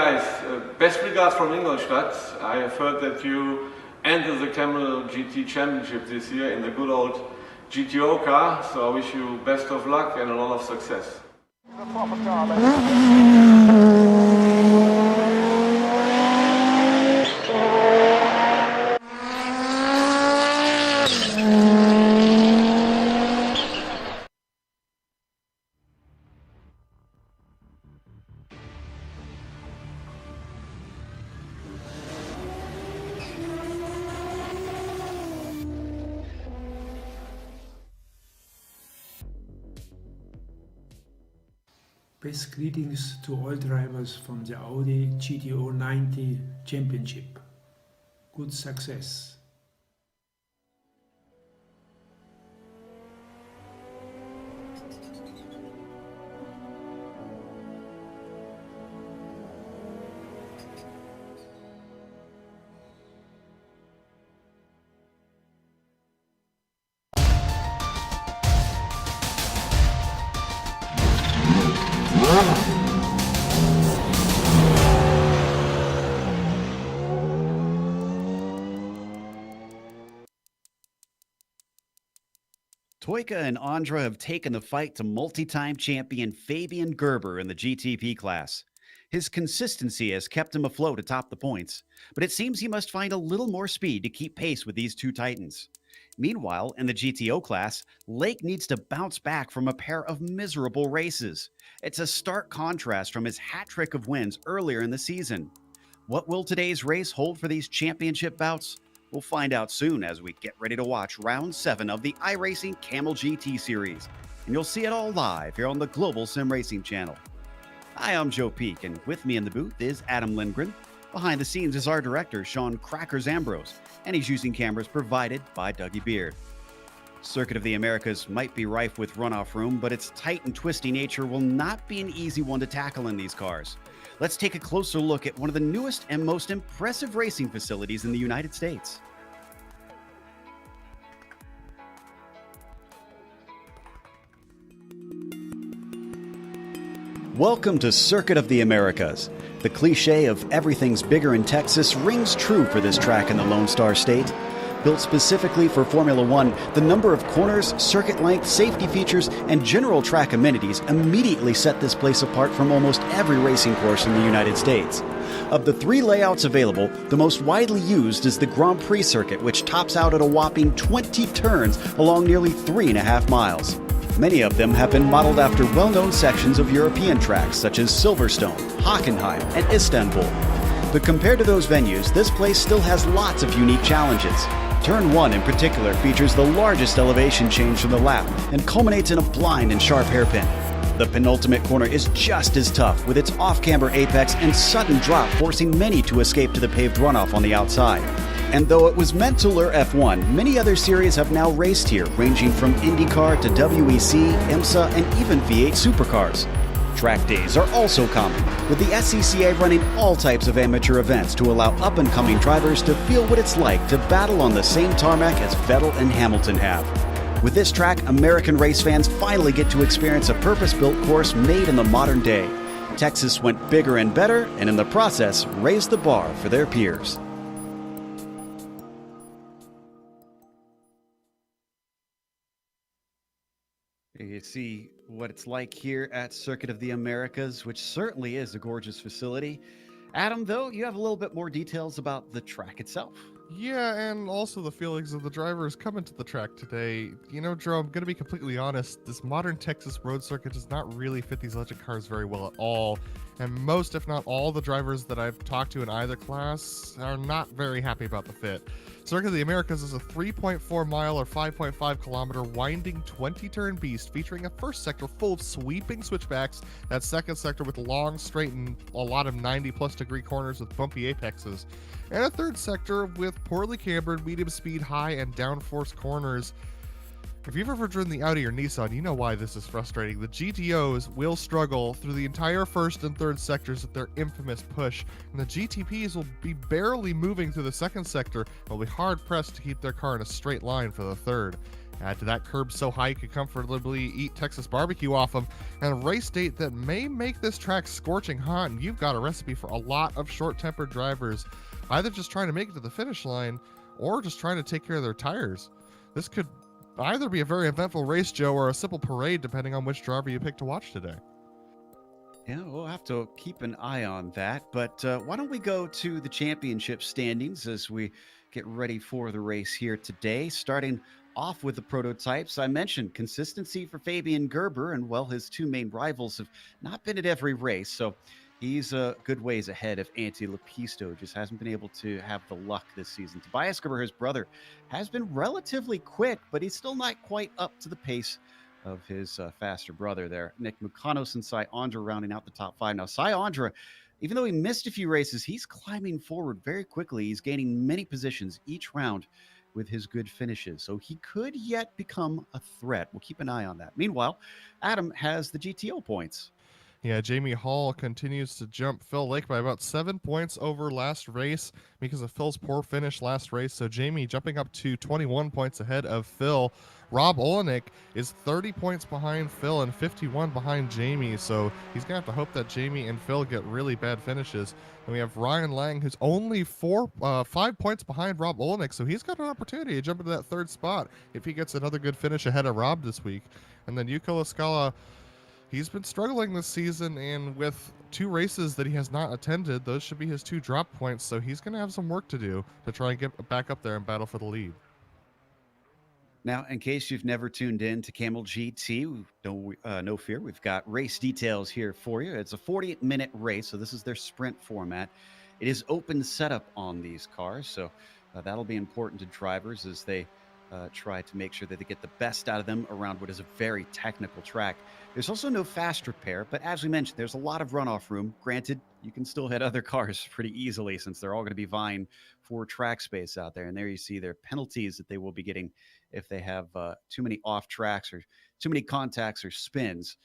guys, best regards from Ingolstadt. I have heard that you entered the Kamel GT Championship this year in the good old GTO car, so I wish you best of luck and a lot of success. Best greetings to all drivers from the Audi GTO 90 Championship. Good success. Toyka and Andra have taken the fight to multi-time champion Fabian Gerber in the GTP class. His consistency has kept him afloat atop the points, but it seems he must find a little more speed to keep pace with these two titans. Meanwhile, in the GTO class, Lake needs to bounce back from a pair of miserable races. It's a stark contrast from his hat trick of wins earlier in the season. What will today's race hold for these championship bouts? We'll find out soon as we get ready to watch Round 7 of the iRacing Kamel GT series, and you'll see it all live here on the Global SimRacing channel. Hi, I'm Joe Peak, and with me in the booth is Adam Lindgren. Behind the scenes is our director, Sean Crackers Ambrose, and he's using cameras provided by Dougie Beard. Circuit of the Americas might be rife with runoff room, but its tight and twisty nature will not be an easy one to tackle in these cars. Let's take a closer look at one of the newest and most impressive racing facilities in the United States. Welcome to Circuit of the Americas. The cliche of everything's bigger in Texas rings true for this track in the Lone Star State. Built specifically for Formula One, the number of corners, circuit length, safety features, and general track amenities immediately set this place apart from almost every racing course in the United States. Of the three layouts available, the most widely used is the Grand Prix circuit, which tops out at a whopping 20 turns along nearly 3.5 miles. Many of them have been modeled after well-known sections of European tracks such as Silverstone, Hockenheim, and Istanbul. But compared to those venues, this place still has lots of unique challenges. Turn 1 in particular features the largest elevation change from the lap and culminates in a blind and sharp hairpin. The penultimate corner is just as tough, with its off-camber apex and sudden drop forcing many to escape to the paved runoff on the outside. And though it was meant to lure F1, many other series have now raced here, ranging from IndyCar to WEC, IMSA, and even V8 supercars. Track days are also common, with the SCCA running all types of amateur events to allow up-and-coming drivers to feel what it's like to battle on the same tarmac as Vettel and Hamilton have. With this track, American race fans finally get to experience a purpose-built course made in the modern day. Texas went bigger and better, and in the process, raised the bar for their peers. You see what it's like here at Circuit of the Americas, which certainly is a gorgeous facility. Adam, though, you have a little bit more details about the track itself. Yeah, and also the feelings of the drivers coming to the track today. You know, Joe, I'm going to be completely honest. This modern Texas road circuit does not really fit these electric cars very well at all. And most, if not all, the drivers that I've talked to in either class are not very happy about the fit. Circuit of the Americas is a 3.4 mile or 5.5 kilometer winding 20-turn beast featuring a first sector full of sweeping switchbacks, that second sector with long, straight, and a lot of 90-plus degree corners with bumpy apexes, and a third sector with poorly cambered, medium speed, high, and downforce corners. If you've ever driven the Audi or Nissan, you know why this is frustrating. The GTOs will struggle through the entire first and third sectors with their infamous push, and the GTPs will be barely moving through the second sector and will be hard-pressed to keep their car in a straight line for the third. Add to that curb so high you could comfortably eat Texas barbecue off them, and a race date that may make this track scorching hot, and you've got a recipe for a lot of short-tempered drivers, either just trying to make it to the finish line or just trying to take care of their tires. This could either be a very eventful race, Joe, or a simple parade, depending on which driver you pick to watch today. Yeah, we'll have to keep an eye on that. But why don't we go to the championship standings as we get ready for the race here today, starting off with the prototypes. I mentioned consistency for Fabian Gerber, and well, his two main rivals have not been at every race, so he's a good ways ahead of Antti Lepisto. Just hasn't been able to have the luck this season. Tobias Gerber, his brother, has been relatively quick, but he's still not quite up to the pace of his faster brother there. Nick Mukanos and Sai Andra rounding out the top five. Now, Sai Andra, even though he missed a few races, he's climbing forward very quickly. He's gaining many positions each round with his good finishes, so he could yet become a threat. We'll keep an eye on that. Meanwhile, Adam has the GTO points. Yeah, Jamie Hall continues to jump Phil Lake by about 7 points over last race because of Phil's poor finish last race. So Jamie jumping up to 21 points ahead of Phil. Rob Olenek is 30 points behind Phil and 51 behind Jamie. So he's going to have to hope that Jamie and Phil get really bad finishes. And we have Ryan Lang, who's only 5 points behind Rob Olenek. So he's got an opportunity to jump into that third spot if he gets another good finish ahead of Rob this week. And then Yuko Lascala, he's been struggling this season, and with 2 races that he has not attended, those should be his 2 drop points, so he's going to have some work to do to try and get back up there and battle for the lead. Now, in case you've never tuned in to Kamel GT, no fear, we've got race details here for you. It's a 40-minute race, so this is their sprint format. It is open setup on these cars, so that'll be important to drivers as they try to make sure that they get the best out of them around what is a very technical track. There's also no fast repair, but as we mentioned, there's a lot of runoff room. Granted, you can still hit other cars pretty easily since they're all going to be vying for track space out there. And there you see their penalties that they will be getting if they have too many off tracks or too many contacts or spins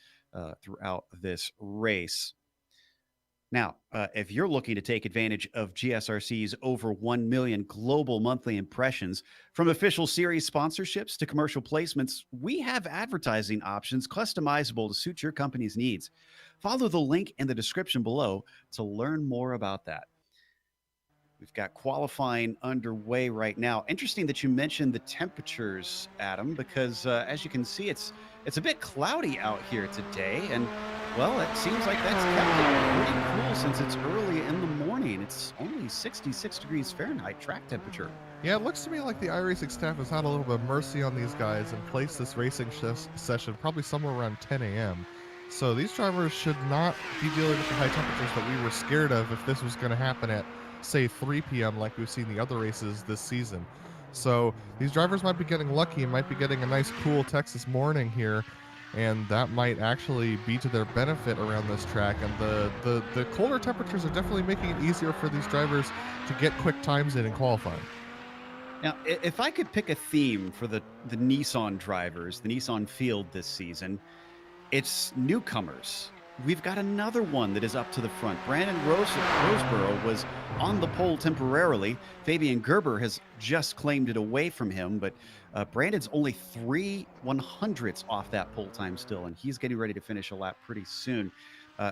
throughout this race. Now, if you're looking to take advantage of GSRC's over 1 million global monthly impressions, from official series sponsorships to commercial placements, we have advertising options customizable to suit your company's needs. Follow the link in the description below to learn more about that. We've got qualifying underway right now. Interesting that you mentioned the temperatures, Adam, because as you can see, it's a bit cloudy out here today, and well, it seems like that's kept it pretty cool since it's early in the morning. It's only 66 degrees Fahrenheit track temperature. Yeah, it looks to me like the iRacing staff has had a little bit of mercy on these guys and placed this racing session probably somewhere around 10 a.m. So these drivers should not be dealing with the high temperatures that we were scared of if this was going to happen at, say, 3 p.m. like we've seen the other races this season. So these drivers might be getting lucky and might be getting a nice cool Texas morning here, and that might actually be to their benefit around this track. And the colder temperatures are definitely making it easier for these drivers to get quick times in qualifying. Now, if I could pick a theme for the Nissan drivers, the Nissan field this season, it's newcomers. We've got another one that is up to the front. Brandon Roseborough was on the pole temporarily. Fabian Gerber has just claimed it away from him, but Brandon's only 3 100ths off that pole time still, and he's getting ready to finish a lap pretty soon.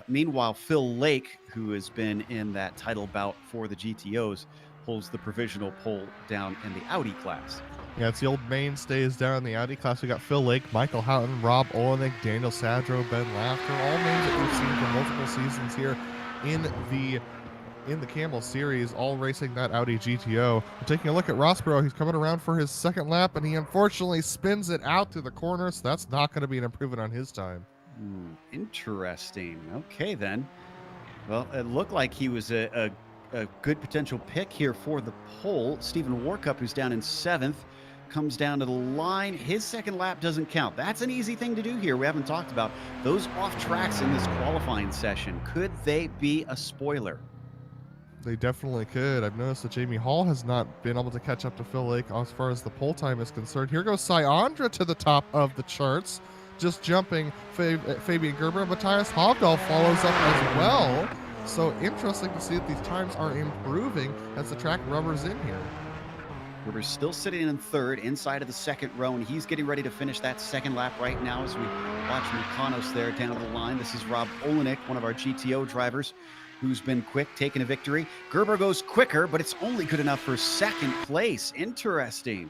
Meanwhile, Phil Lake, who has been in that title bout for the GTOs, holds the provisional pole down in the Audi class. Yeah, it's the old mainstays down in the Audi class. We got Phil Lake, Michael Houghton, Rob Olenek, Daniel Sadro, Ben Laughter, all names that we've seen for multiple seasons here in the Kamel series, all racing that Audi GTO. We're taking a look at Rosborough. He's coming around for his second lap, and he unfortunately spins it out through the corner, so that's not going to be an improvement on his time. Interesting. Okay, then. Well, it looked like he was a good potential pick here for the pole. Stephen Warcup, who's down in 7th, comes down to the line. His second lap doesn't count. That's an easy thing to do here. We haven't talked about those off tracks in this qualifying session. Could they be a spoiler? They definitely could. I've noticed that Jamie Hall has not been able to catch up to Phil Lake as far as the pole time is concerned. Here goes Syandra to the top of the charts, just jumping Fabian Gerber. Matthias Hovdahl follows up as well. So interesting to see that these times are improving as the track rubbers in here. Gerber's still sitting in third inside of the second row, and he's getting ready to finish that second lap right now as we watch Mukanos there down the line. This is Rob Olenek, one of our GTO drivers, who's been quick, taking a victory. Gerber goes quicker, but it's only good enough for second place. Interesting.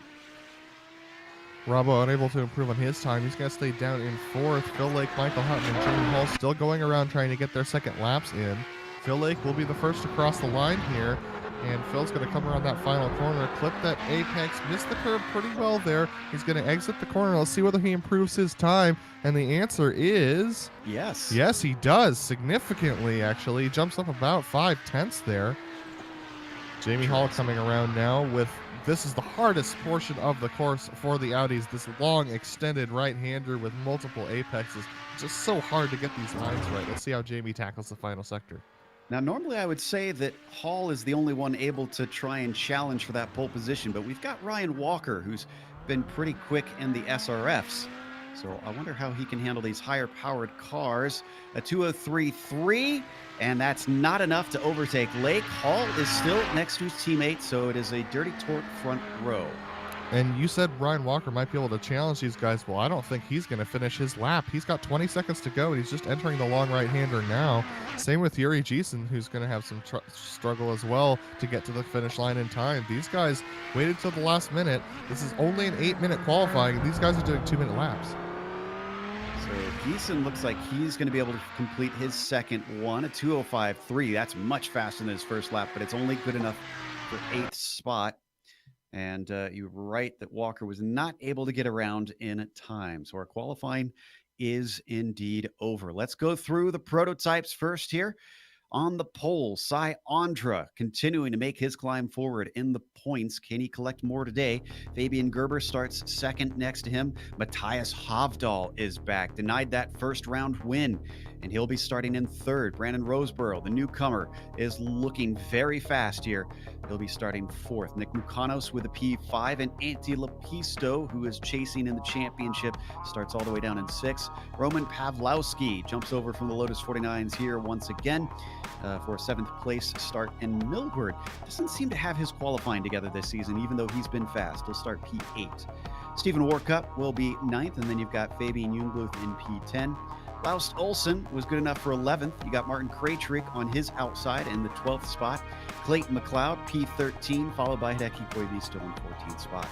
Robbo unable to improve on his time. He's going to stay down in fourth. Phil Lake, Michael Hutton, and Jamie Hall still going around trying to get their second laps in. Phil Lake will be the first to cross the line here. And Phil's going to come around that final corner, clip that apex, miss the curb pretty well there. He's going to exit the corner. Let's see whether he improves his time. And the answer is... yes. Yes, he does, significantly, actually. He jumps up about 5/10 there. Jamie Hall coming around now with... This is the hardest portion of the course for the Audis. This long, extended right-hander with multiple apexes. Just so hard to get these lines right. Let's see how Jamie tackles the final sector. Now, normally I would say that Hall is the only one able to try and challenge for that pole position, but we've got Ryan Walker, who's been pretty quick in the SRFs. So I wonder how he can handle these higher-powered cars. A 2:03.3, and that's not enough to overtake Lake. Hall is still next to his teammate, so it is a dirty torque front row. And you said Ryan Walker might be able to challenge these guys. Well, I don't think he's going to finish his lap. He's got 20 seconds to go, and he's just entering the long right-hander now. Same with Yuri Jessen, who's going to have some struggle as well to get to the finish line in time. These guys waited till the last minute. This is only an 8-minute qualifying, and these guys are doing 2-minute laps. So Jessen looks like he's going to be able to complete his second one, a 2:05.3. That's much faster than his first lap, but it's only good enough for 8th spot. And you're right that Walker was not able to get around in time. So our qualifying is indeed over. Let's go through the prototypes first here. On the pole, Cy Andra continuing to make his climb forward in the points. Can he collect more today? Fabian Gerber starts second next to him. Matthias Havdahl is back, denied that first round win, and he'll be starting in third. Brandon Roseborough, the newcomer, is looking very fast here. He'll be starting fourth. Nick Mukanos with a P5, and Antti Lapisto, who is chasing in the championship, starts all the way down in sixth. Roman Pavlowski jumps over from the Lotus 49s here once again for a 7th place start. And Millward doesn't seem to have his qualifying together this season, even though he's been fast. He'll start P8. Stephen Warcup will be 9th, and then you've got Fabian Jungbluth in P10. Laust Olsen was good enough for 11th. You got Martin Krejcik on his outside in the 12th spot. Clayton McLeod, P13, followed by Hideki Koivisto in 14th spot.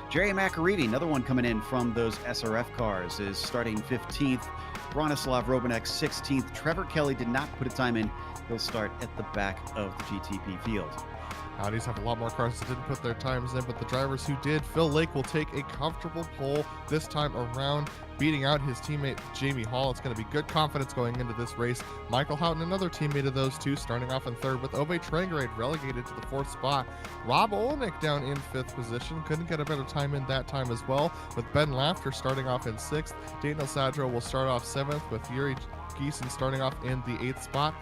Jerry Macarivi, another one coming in from those SRF cars, is starting 15th. Bronislav Robanek, 16th. Trevor Kelly did not put a time in. He'll start at the back of the GTP field. Audis have a lot more cars that didn't put their times in, but the drivers who did, Phil Lake will take a comfortable pole this time around, beating out his teammate Jamie Hall. It's going to be good confidence going into this race. Michael Houghton, another teammate of those two, starting off in third, with Ove Trangrade relegated to the 4th spot. Rob Olenek down in 5th position, couldn't get a better time in that time as well, with Ben Laughter starting off in 6th. Daniel Sadro will start off 7th, with Yuri Geesen starting off in the 8th spot.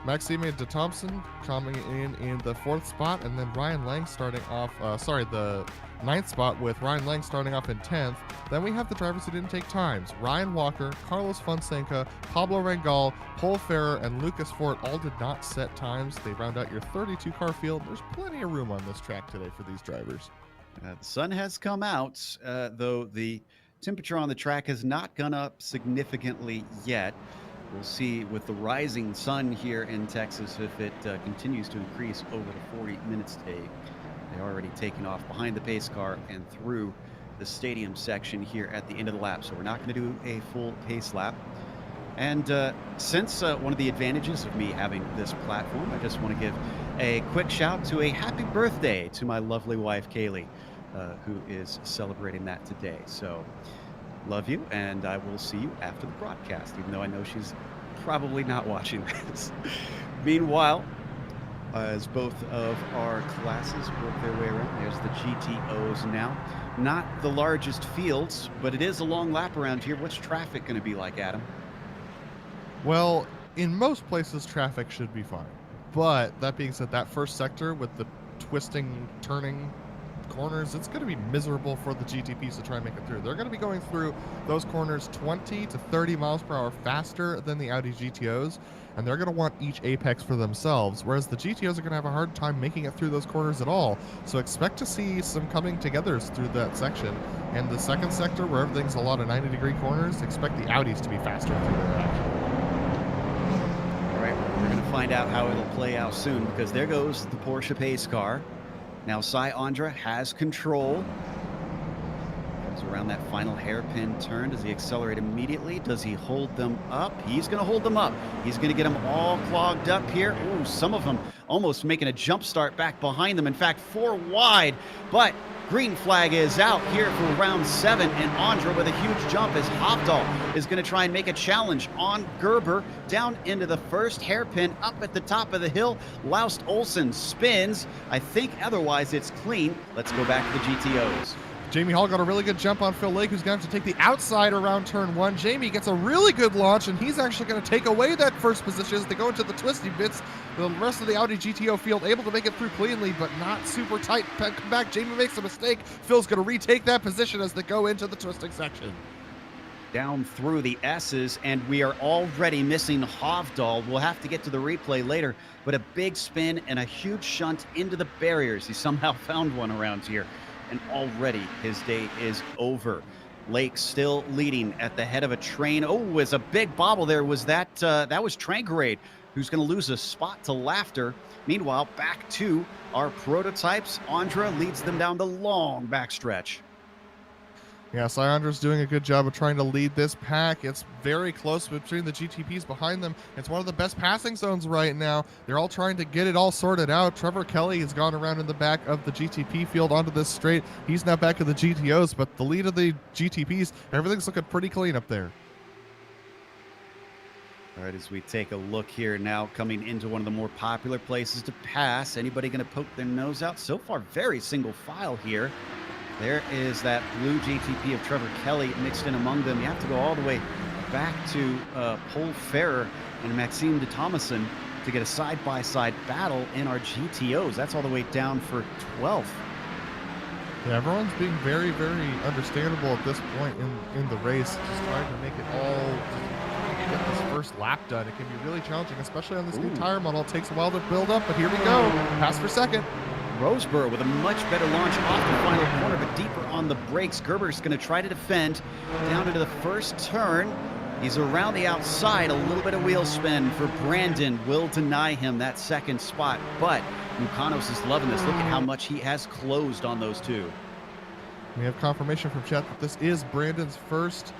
Maxime de Thompson coming in the 4th spot, and then Ryan Lang starting off, the 9th spot, with Ryan Lang starting off in 10th. Then we have the drivers who didn't take times. Ryan Walker, Carlos Fonseca, Pablo Rangal, Paul Ferrer, and Lucas Fort all did not set times. They round out your 32-car field. There's plenty of room on this track today for these drivers. The sun has come out, though the temperature on the track has not gone up significantly yet. We'll see with the rising sun here in Texas if it continues to increase over the 40 minutes today. They're already taking off behind the pace car and through the stadium section here at the end of the lap. So we're not going to do a full pace lap. And since one of the advantages of me having this platform, I just want to give a quick shout to a happy birthday to my lovely wife, Kaylee, who is celebrating that today. So love you, and I will see you after the broadcast, even though I know she's probably not watching this. Meanwhile, as both of our classes work their way around, there's the GTOs now. Not the largest fields, but it is a long lap around here. What's traffic going to be like, Adam? Well, in most places, traffic should be fine. But that being said, that first sector with the twisting, turning corners, it's going to be miserable for the GTPs to try and make it through. They're going to be going through those corners 20 to 30 miles per hour faster than the Audi GTOs, and they're going to want each apex for themselves, whereas the GTOs are going to have a hard time making it through those corners at all. So expect to see some coming togethers through that section. And the second sector, where everything's a lot of 90-degree corners, expect the Audis to be faster through their action. All right, we're going to find out how it'll play out soon, because there goes the Porsche pace car. Now Sai Andra has control. Comes around that final hairpin turn. Does he accelerate immediately? Does he hold them up? He's going to hold them up. He's going to get them all clogged up here. Ooh, some of them almost making a jump start back behind them. In fact, 4 wide, but green flag is out here for round 7, and Andra with a huge jump as Hovdal is going to try and make a challenge on Gerber down into the first hairpin up at the top of the hill. Laust Olsen spins. I think otherwise it's clean. Let's go back to the GTOs. Jamie Hall got a really good jump on Phil Lake, who's going to have to take the outside around turn 1. Jamie gets a really good launch, and he's actually going to take away that first position as they go into the twisty bits. The rest of the Audi GTO field able to make it through cleanly, but not super tight. Come back, Jamie makes a mistake. Phil's going to retake that position as they go into the twisting section. Down through the S's, and we are already missing Hovdal. We'll have to get to the replay later, but a big spin and a huge shunt into the barriers. He somehow found one around here, and already his day is over. Lake still leading at the head of a train. Oh, was a big bobble there. Was that was Trangrade, who's going to lose a spot to Laughter. Meanwhile, back to our prototypes. Andra leads them down the long backstretch. Yeah, Syandra's doing a good job of trying to lead this pack. It's very close between the GTPs behind them. It's one of the best passing zones right now. They're all trying to get it all sorted out. Trevor Kelly has gone around in the back of the GTP field onto this straight. He's now back of the GTOs, but the lead of the GTPs, everything's looking pretty clean up there. All right, as we take a look here now, coming into one of the more popular places to pass. Anybody going to poke their nose out? So far, very single file here. There is that blue GTP of Trevor Kelly mixed in among them. You have to go all the way back to Paul Ferrer and Maxime de Thomason to get a side-by-side battle in our GTOs. That's all the way down for 12th. Yeah, everyone's being very, very understandable at this point in the race, just trying to make it all, get this first lap done. It can be really challenging, especially on this new tire model. It takes a while to build up, but here we go. Pass for second. Roseborough with a much better launch off the final corner, but deeper on the brakes. Gerber's going to try to defend down into the first turn. He's around the outside. A little bit of wheel spin for Brandon will deny him that second spot, but Mukanos is loving this. Look at how much he has closed on those two. We have confirmation from chat that this is Brandon's first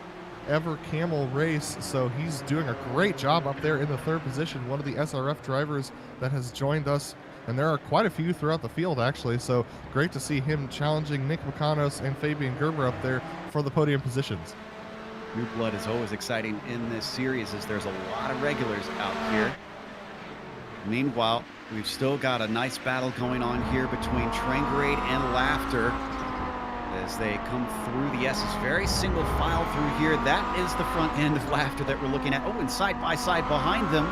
ever Camel race, so he's doing a great job up there in the third position. One of the SRF drivers that has joined us, and there are quite a few throughout the field actually, so great to see him challenging Nick Mukanos and Fabian Gerber up there for the podium positions. New blood is always exciting in this series as there's a lot of regulars out here. Meanwhile, we've still got a nice battle going on here between Trangrade and Laughter as they come through the S's. Very single file through here. That is the front end of Laughter that we're looking at. Oh, and side by side behind them.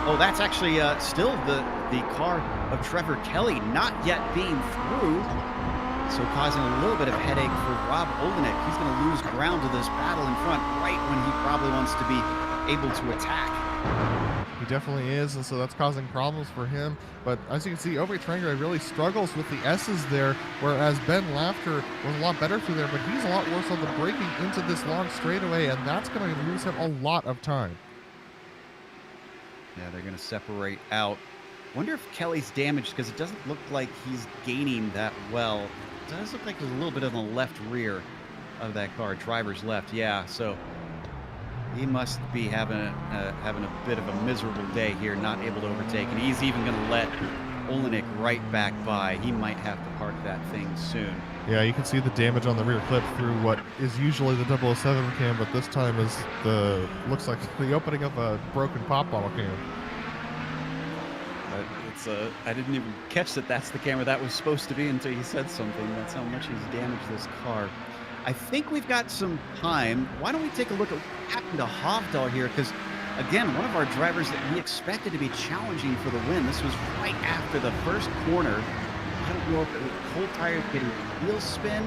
Oh, that's actually still the car of Trevor Kelly, not yet being through. So causing a little bit of headache for Rob Olenek. He's going to lose ground to this battle in front right when he probably wants to be able to attack. He definitely is, and so that's causing problems for him. But as you can see, Obi Trangrade really struggles with the S's there, whereas Ben Laughter was a lot better through there, but he's a lot worse on the braking into this long straightaway, and that's going to lose him a lot of time. Yeah, they're going to separate out. Wonder if Kelly's damaged because it doesn't look like he's gaining that well. It does look like there's a little bit on the left rear of that car, driver's left. Yeah, so he must be having a bit of a miserable day here, not able to overtake. And he's even going to let Olenek right back by. He might have to park that thing soon. Yeah, you can see the damage on the rear clip through what is usually the 007 cam, but this time is looks like the opening of a broken pop bottle can. I didn't even catch that that's the camera that was supposed to be until you said something. That's how much he's damaged this car. I think we've got some time. Why don't we take a look at what happened to Hovdal here? Because, again, one of our drivers that we expected to be challenging for the win. This was right after the first corner. I don't know if it was cold tires getting wheel spin.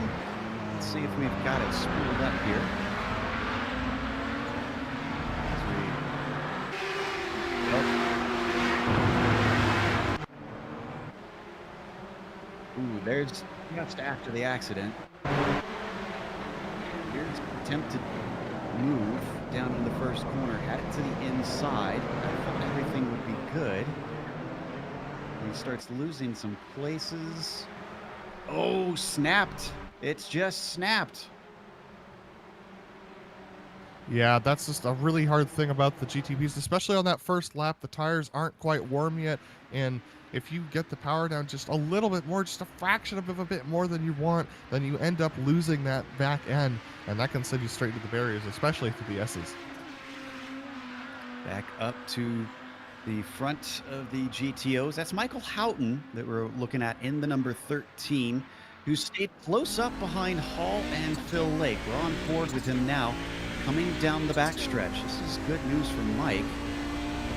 Let's see if we've got it spooled up here. Ooh, there's just after the accident. Here's an attempt to move down in the first corner, had it to the inside. I thought everything would be good. He starts losing some places. Oh, snapped. It's just snapped. Yeah, that's just a really hard thing about the GTPs, especially on that first lap. The tires aren't quite warm yet, and if you get the power down just a little bit more, just a fraction of a bit more than you want, then you end up losing that back end, and that can send you straight to the barriers, especially through the S's. Back up to the front of the GTOs. That's Michael Houghton that we're looking at in the number 13, who stayed close up behind Hall and Phil Lake. We're on board with him now, coming down the backstretch. This is good news for Mike.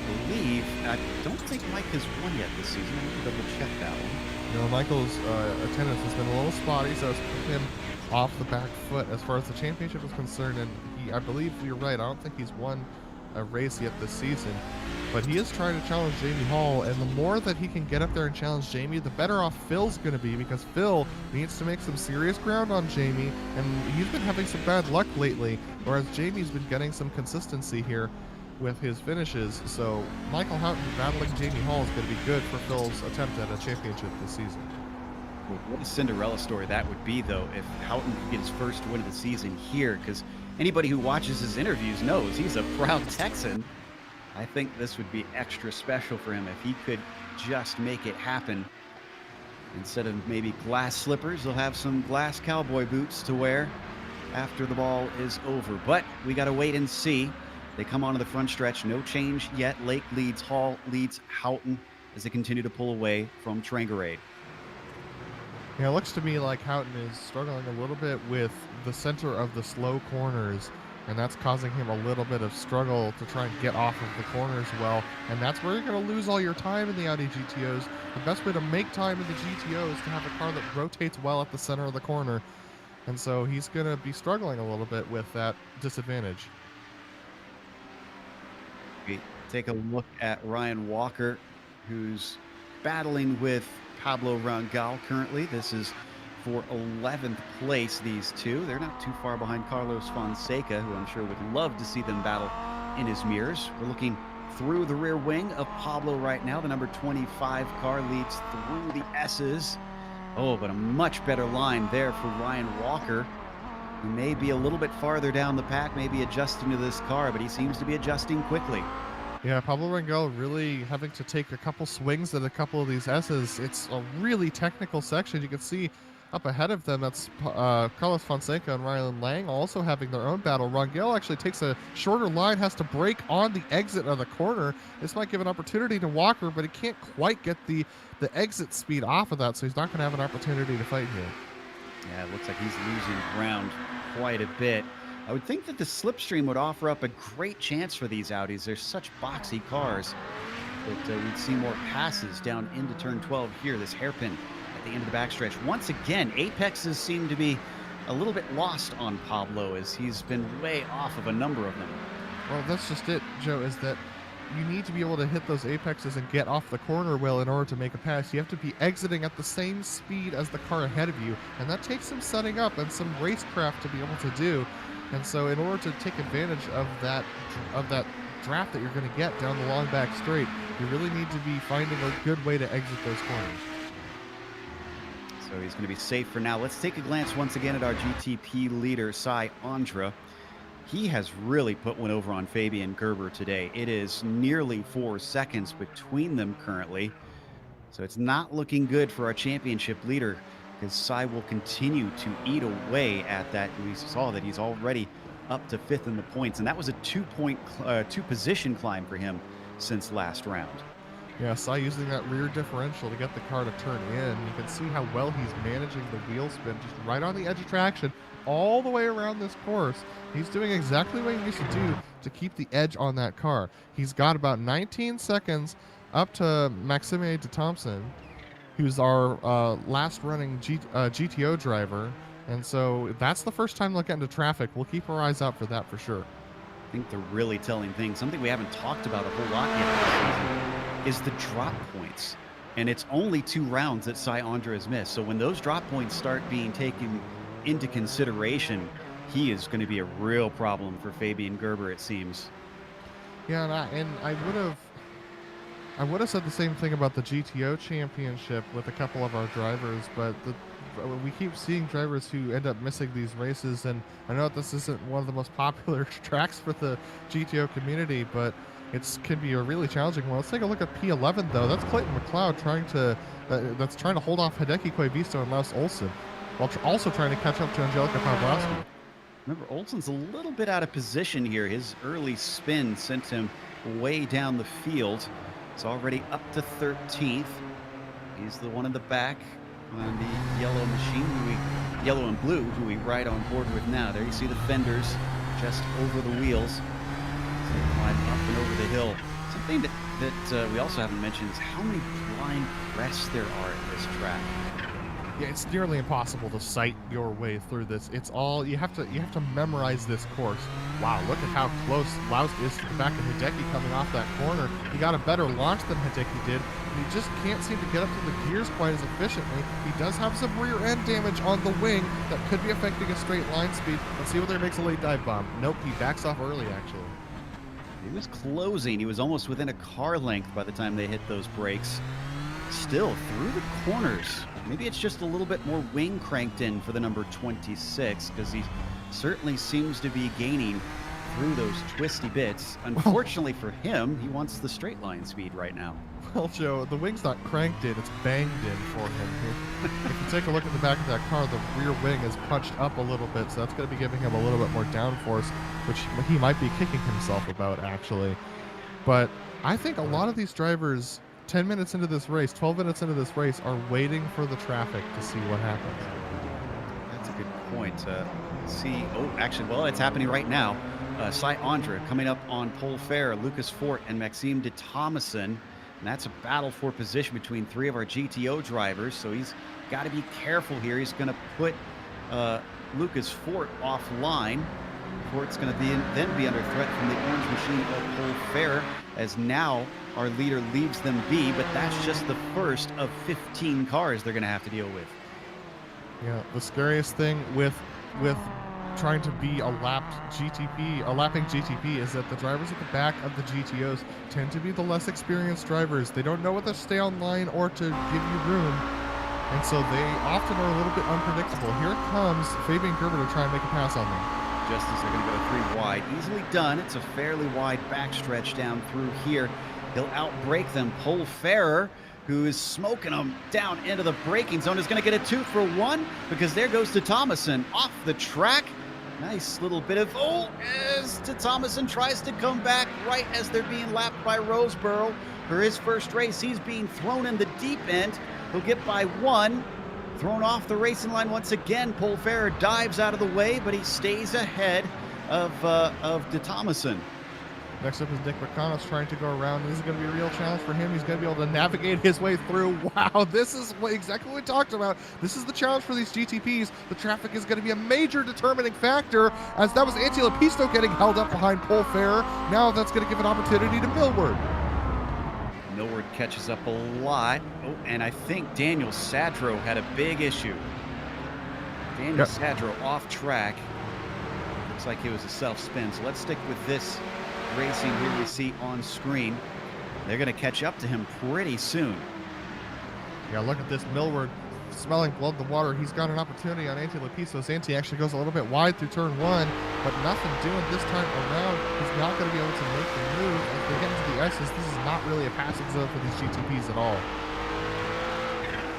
I don't think Mike has won yet this season. I need to double check that one. You know, Michael's attendance has been a little spotty, so it's put him off the back foot as far as the championship is concerned. And I believe you're right. I don't think he's won a race yet this season, but he is trying to challenge Jamie Hall, and the more that he can get up there and challenge Jamie, the better off Phil's going to be, because Phil needs to make some serious ground on Jamie, and he's been having some bad luck lately, whereas Jamie's been getting some consistency here with his finishes. So Michael Houghton battling Jamie Hall is going to be good for Phil's attempt at a championship this season. Well, what a Cinderella story that would be, though, if Houghton could get his first win of the season here, because anybody who watches his interviews knows he's a proud Texan. I think this would be extra special for him if he could just make it happen. Instead of maybe glass slippers, he'll have some glass cowboy boots to wear after the ball is over. But we got to wait and see. They come onto the front stretch. No change yet. Lake leads, Hall leads Houghton as they continue to pull away from Trangarade. Yeah, it looks to me like Houghton is struggling a little bit with the center of the slow corners, and that's causing him a little bit of struggle to try and get off of the corners well, and that's where you're going to lose all your time in the Audi GTOs. The best way to make time in the GTO is to have a car that rotates well at the center of the corner, and so he's going to be struggling a little bit with that disadvantage. We take a look at Ryan Walker, who's battling with Pablo Rangel currently. This is for 11th place, these two. They're not too far behind Carlos Fonseca, who I'm sure would love to see them battle in his mirrors. We're looking through the rear wing of Pablo right now. The number 25 car leads through the S's. Oh, but a much better line there for Ryan Walker, who may be a little bit farther down the pack, maybe adjusting to this car, but he seems to be adjusting quickly. Yeah, Pablo Rangel really having to take a couple swings at a couple of these S's. It's a really technical section. You can see up ahead of them, that's Carlos Fonseca and Rylan Lang also having their own battle. Rangel actually takes a shorter line, has to brake on the exit of the corner. This might give an opportunity to Walker, but he can't quite get the exit speed off of that, so he's not going to have an opportunity to fight here. Yeah, it looks like he's losing ground quite a bit. I would think that the slipstream would offer up a great chance for these Audis. They're such boxy cars that we'd see more passes down into turn 12 here, this hairpin at the end of the backstretch. Once again, apexes seem to be a little bit lost on Pablo as he's been way off of a number of them. Well, that's just it, Joe, is that you need to be able to hit those apexes and get off the corner well in order to make a pass. You have to be exiting at the same speed as the car ahead of you, and that takes some setting up and some racecraft to be able to do. And so in order to take advantage of that draft that you're going to get down the long back straight, you really need to be finding a good way to exit those corners. So he's going to be safe for now. Let's take a glance once again at our GTP leader, Cy Andra. He has really put one over on Fabian Gerber today. It is nearly 4 seconds between them currently. So it's not looking good for our championship leader, because Cy will continue to eat away at that. We saw that he's already up to 5th in the points, and that was a two position climb for him since last round. Yeah, Cy using that rear differential to get the car to turn in. You can see how well he's managing the wheel spin, just right on the edge of traction, all the way around this course. He's doing exactly what he needs to do to keep the edge on that car. He's got about 19 seconds up to Maxime de Thompson. who's our last running GTO driver. And so that's the first time they'll get into traffic. We'll keep our eyes out for that for sure. I think the really telling thing, something we haven't talked about a whole lot yet this season, is the drop points. And it's only 2 rounds that Cy-Andre has missed. So when those drop points start being taken into consideration, he is going to be a real problem for Fabian Gerber, it seems. Yeah, and I would have said the same thing about the GTO Championship with a couple of our drivers, but we keep seeing drivers who end up missing these races, and I know this isn't one of the most popular tracks for the GTO community, but it can be a really challenging one. Let's take a look at P11 though. That's Clayton McLeod trying to hold off Hideki Koivisto and Laus Olsen, while also trying to catch up to Angelica Pawlowski. Remember, Olsen's a little bit out of position here. His early spin sent him way down the field. It's already up to 13th. He's the one in the back on the yellow machine, yellow and blue, who we ride on board with now. There you see the fenders just over the wheels. So they climb up and over the hill. Something that we also haven't mentioned is how many blind crests there are at this track. Yeah, it's nearly impossible to sight your way through this. It's all you have to memorize this course. Wow, look at how close Laus is to the back of Hideki coming off that corner. He got a better launch than Hideki did, and he just can't seem to get up to the gears quite as efficiently. He does have some rear end damage on the wing that could be affecting a straight line speed. Let's see whether he makes a late dive bomb. Nope, he backs off early actually. He was closing. He was almost within a car length by the time they hit those brakes. Still through the corners. Maybe it's just a little bit more wing cranked in for the number 26, because he certainly seems to be gaining through those twisty bits. Unfortunately for him, he wants the straight line speed right now. Well, Joe, the wing's not cranked in, it's banged in for him. If you take a look at the back of that car, the rear wing is punched up a little bit, so that's going to be giving him a little bit more downforce, which he might be kicking himself about, actually. But I think a lot of these drivers, 10 minutes into this race, 12 minutes into this race, are waiting for the traffic to see what happens. That's a good point. It's happening right now. Cy-Andre coming up on pole fair, Lucas Fort and Maxime de Thomason. And that's a battle for position between 3 of our GTO drivers. So he's got to be careful here. He's going to put Lucas Fort offline. Fort's going to then be under threat from the orange machine of pole fair, as now our leader leaves them be, but that's just the first of 15 cars they're going to have to deal with. Yeah, the scariest thing with trying to be a lapping GTP is that the drivers at the back of the GTOs tend to be the less experienced drivers. They don't know whether to stay on line or to give you room, and so they often are a little bit unpredictable. Here comes Fabian Gerber to try and make a pass on them. Just as they're going to go 3 wide. Easily done. It's a fairly wide backstretch down through here. He'll outbrake them. Pole Ferrer, who is smoking them down into the braking zone, is going to get a 2 for 1, because there goes to Thomason off the track. Nice little bit of, as to Thomason tries to come back right as they're being lapped by Roseborough for his first race. He's being thrown in the deep end. He'll get by 1. Thrown off the racing line once again. Pole Ferrer dives out of the way, but he stays ahead of de Thomason. Next up is Nick McConnell trying to go around. This is going to be a real challenge for him. He's going to be able to navigate his way through. Wow, this is exactly what we talked about. This is the challenge for these GTPs. The traffic is going to be a major determining factor, as that was Antti Lepisto getting held up behind Pole Ferrer. Now that's going to give an opportunity to Millward. Millward catches up a lot. And I think Daniel Sadro had a big issue. Daniel Sadro off track. Looks like it was a self-spin. So let's stick with this racing here we see on screen. They're going to catch up to him pretty soon. Yeah, look at this. Millward smelling blood in the water. He's got an opportunity on Antti Lepisto. Antti actually goes a little bit wide through turn 1, but nothing doing this time around. He's not going to be able to make the move. As they get into the ices, this is not really a passing zone for these GTPs at all.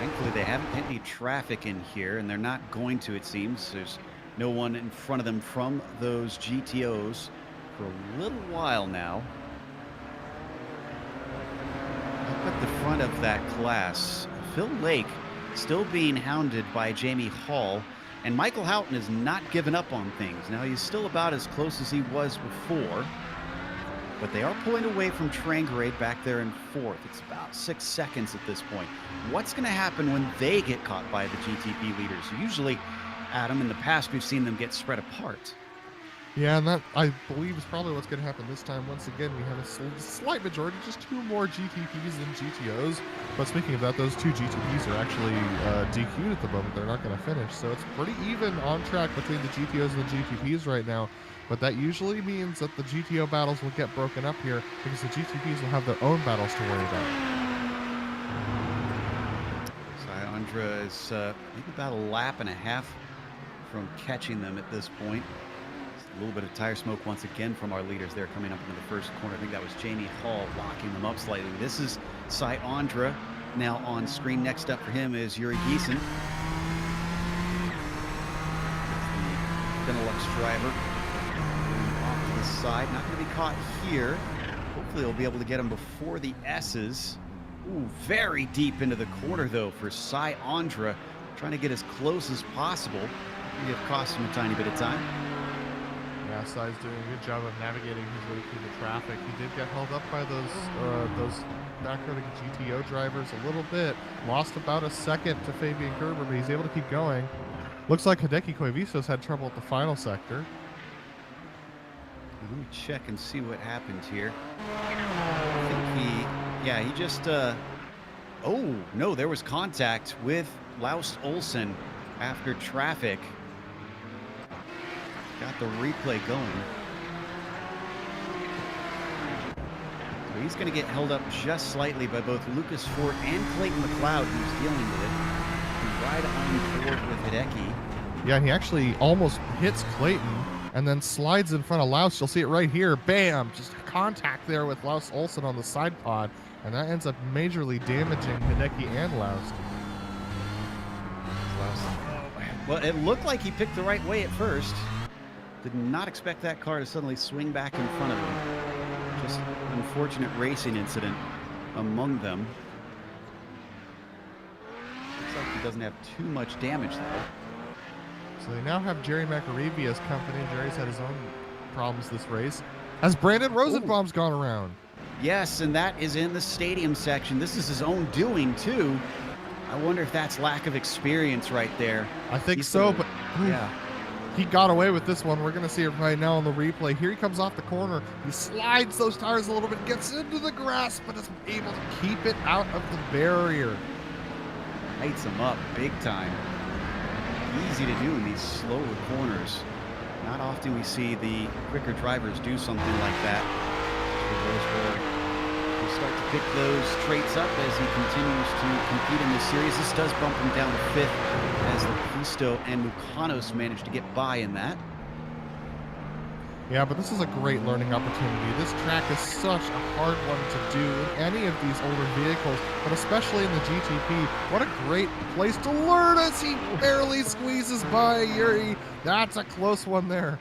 Thankfully, they haven't hit any traffic in here, and they're not going to, it seems. There's no one in front of them from those GTOs for a little while now. Up at the front of that class, Phil Lake still being hounded by Jamie Hall, and Michael Houghton has not given up on things. Now, he's still about as close as he was before, but they are pulling away from Trangrade back there in 4th. It's about 6 seconds at this point. What's going to happen when they get caught by the GTP leaders? Usually, Adam, in the past, we've seen them get spread apart. Yeah, and that, I believe, is probably what's going to happen this time. Once again, we have a slight majority, just 2 more GTPs than GTOs. But speaking of that, those 2 GTPs are actually DQ'd at the moment. They're not going to finish. So it's pretty even on track between the GTOs and the GTPs right now. But that usually means that the GTO battles will get broken up here because the GTPs will have their own battles to worry about. Andra is maybe about a lap and a half from catching them at this point. A little bit of tire smoke once again from our leaders there coming up into the first corner. I think that was Jamie Hall locking them up slightly. This is Cy Andra now on screen. Next up for him is Yuri Giesen, the Benelux driver. Off to the side, not going to be caught here. Hopefully he'll be able to get him before the S's. Ooh, very deep into the corner though for Cy Andra, trying to get as close as possible. May have cost him a tiny bit of time. Yeah, Cy's doing a good job of navigating his way through the traffic. He did get held up by those back-running GTO drivers a little bit. Lost about a second to Fabian Gerber, but he's able to keep going. Looks like Hideki Koivisto's had trouble at the final sector. Let me check and see what happened here. I think he just, oh, no, there was contact with Laust Olsen after traffic. Got the replay going. So he's going to get held up just slightly by both Lucas Ford and Clayton McLeod, who's dealing with it. Right on board with Hideki. Yeah, he actually almost hits Clayton and then slides in front of Laust. You'll see it right here. Bam! Just contact there with Laust Olsen on the side pod. And that ends up majorly damaging Hideki and Laust. Well, it looked like he picked the right way at first. Did not expect that car to suddenly swing back in front of him. Just an unfortunate racing incident among them. Looks like he doesn't have too much damage though. So they now have Jerry McAreevy as company. Jerry's had his own problems this race. As Brandon Rosenbaum's gone around. Yes, and that is in the stadium section. This is his own doing too. I wonder if that's lack of experience right there. I think so, but yeah. He got away with this one. We're going to see it right now on the replay. Here he comes off the corner. He slides those tires a little bit, gets into the grass, but is able to keep it out of the barrier. Lights him up big time. Easy to do in these slower corners. Not often we see the quicker drivers do something like that. We'll start to pick those traits up as he continues to compete in this series. This does bump him down to 5th as Lupisto and Mukanos manage to get by in that. Yeah, but this is a great learning opportunity. This track is such a hard one to do in any of these older vehicles, but especially in the GTP. What a great place to learn as he barely squeezes by Yuri. That's a close one there.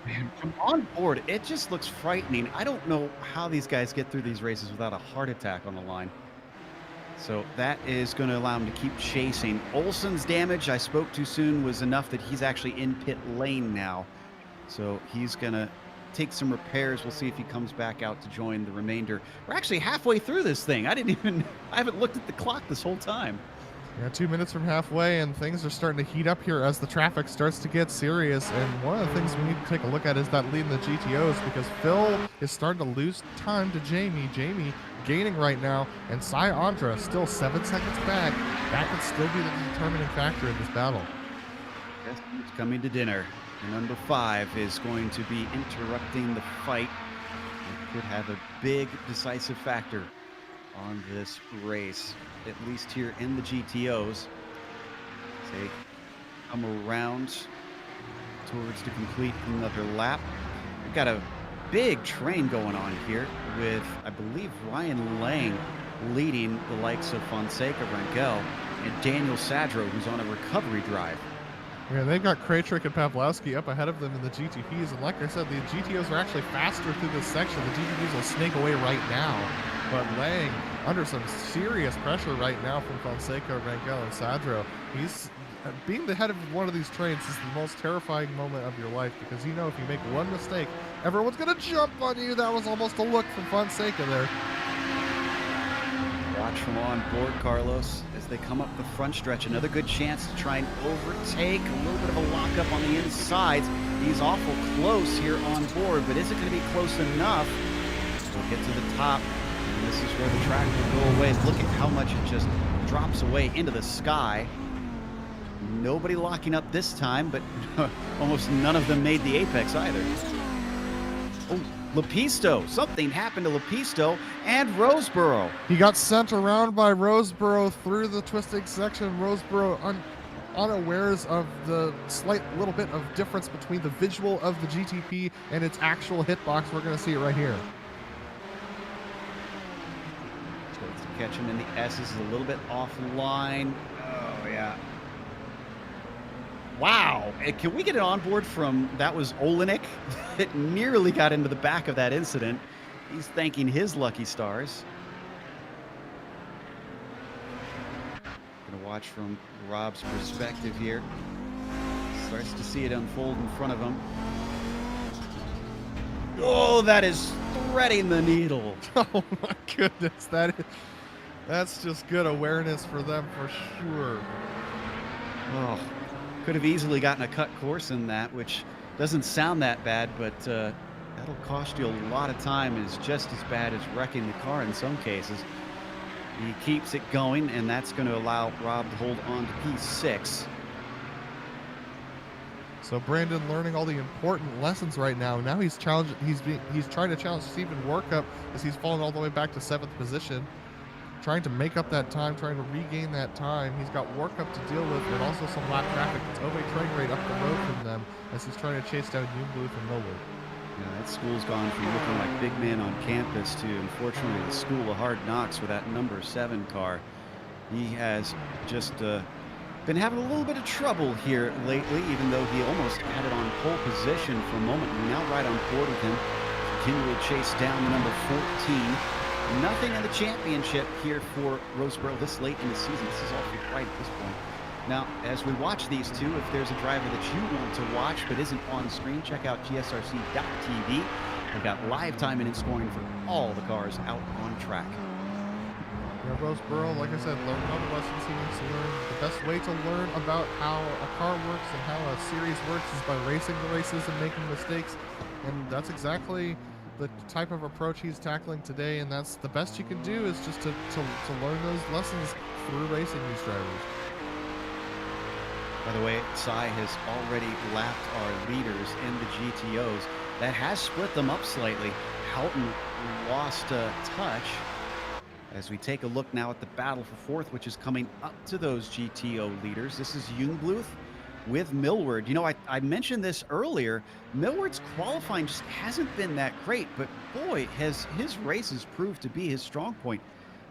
Man, from on board, it just looks frightening. I don't know how these guys get through these races without a heart attack on the line. So that is going to allow him to keep chasing. Olsen's damage, I spoke too soon, was enough that he's actually in pit lane now. So he's going to take some repairs. We'll see if he comes back out to join the remainder. We're actually halfway through this thing. I haven't looked at the clock this whole time. Yeah, 2 minutes from halfway, and things are starting to heat up here as the traffic starts to get serious. And one of the things we need to take a look at is that lead in the GTOs, because Phil is starting to lose time to Jamie. Jamie gaining right now, and Cy Andra still 7 seconds back. That could still be the determining factor in this battle. Yes, he's coming to dinner. And number 5 is going to be interrupting the fight. It could have a big decisive factor on this race, at least here in the GTOs. They come around towards to complete another lap. We've got a big train going on here with, I believe, Ryan Lang leading the likes of Fonseca, Rangel, and Daniel Sadro, who's on a recovery drive. Yeah, they've got Krajcik and Pawlowski up ahead of them in the GTPs, and like I said, the GTOs are actually faster through this section. The GTPs will snake away right now, but Lang under some serious pressure right now from Fonseca, Rangel, and Sadro. He's being the head of one of these trains is the most terrifying moment of your life, because you know if you make one mistake, everyone's going to jump on you. That was almost a look from Fonseca there. Watch from on board, Carlos, as they come up the front stretch. Another good chance to try and overtake. A little bit of a lockup on the insides. He's awful close here on board, but is it going to be close enough? We'll get to the top, and this is where the track will go away. Look at how much it just drops away into the sky. Nobody locking up this time, but almost none of them made the apex either. Oh, Lepisto. Something happened to Lepisto and Roseboro. He got sent around by Roseboro through the twisting section. Roseboro unawares of the slight little bit of difference between the visual of the GTP and its actual hitbox. We're going to see it right here. Tries to catch him in the S's, is a little bit offline. Oh, yeah. Wow. Can we get an onboard from, that was Olenek? It nearly got into the back of that incident. He's thanking his lucky stars. Gonna watch from Rob's perspective here. Starts to see it unfold in front of him. Oh, that is threading the needle. Oh my goodness, that's just good awareness for them for sure. Oh, could have easily gotten a cut course in that, which doesn't sound that bad, but that'll cost you a lot of time and is just as bad as wrecking the car in some cases. He keeps it going, and that's going to allow Rob to hold on to P6. So Brandon learning all the important lessons right now. Now he's challenged. He's trying to challenge Steven Workup as he's fallen all the way back to 7th position, trying to make up that time, trying to regain that time. He's got Workup to deal with, and also some lap traffic. It's Ove train rate up the road from them as he's trying to chase down Jungbluth and Millwood. Yeah, that school's gone from looking like big men on campus to, unfortunately, the school of hard knocks with that number 7 car. He has just been having a little bit of trouble here lately, even though he almost had it on pole position for a moment. We're now right on board with him. Continual chase down the number 14. Nothing in the championship here for Roseboro this late in the season. This is awfully quiet at this point. Now, as we watch these two, if there's a driver that you want to watch but isn't on screen, check out GSRC.tv. We've got live timing and scoring for all the cars out on track. Yeah, Roseboro, like I said, learn all the lessons he needs to learn. The best way to learn about how a car works and how a series works is by racing the races and making mistakes. And that's exactly the type of approach he's tackling today, and that's the best you can do, is just to learn those lessons through racing these drivers. By the way, Cy has already lapped our leaders in the GTOs. That has split them up slightly. Houghton lost touch. As we take a look now at the battle for 4th, which is coming up to those GTO leaders. This is Jungbluth with Millward. You know, I mentioned this earlier. Millward's qualifying just hasn't been that great, but boy, has his races proved to be his strong point.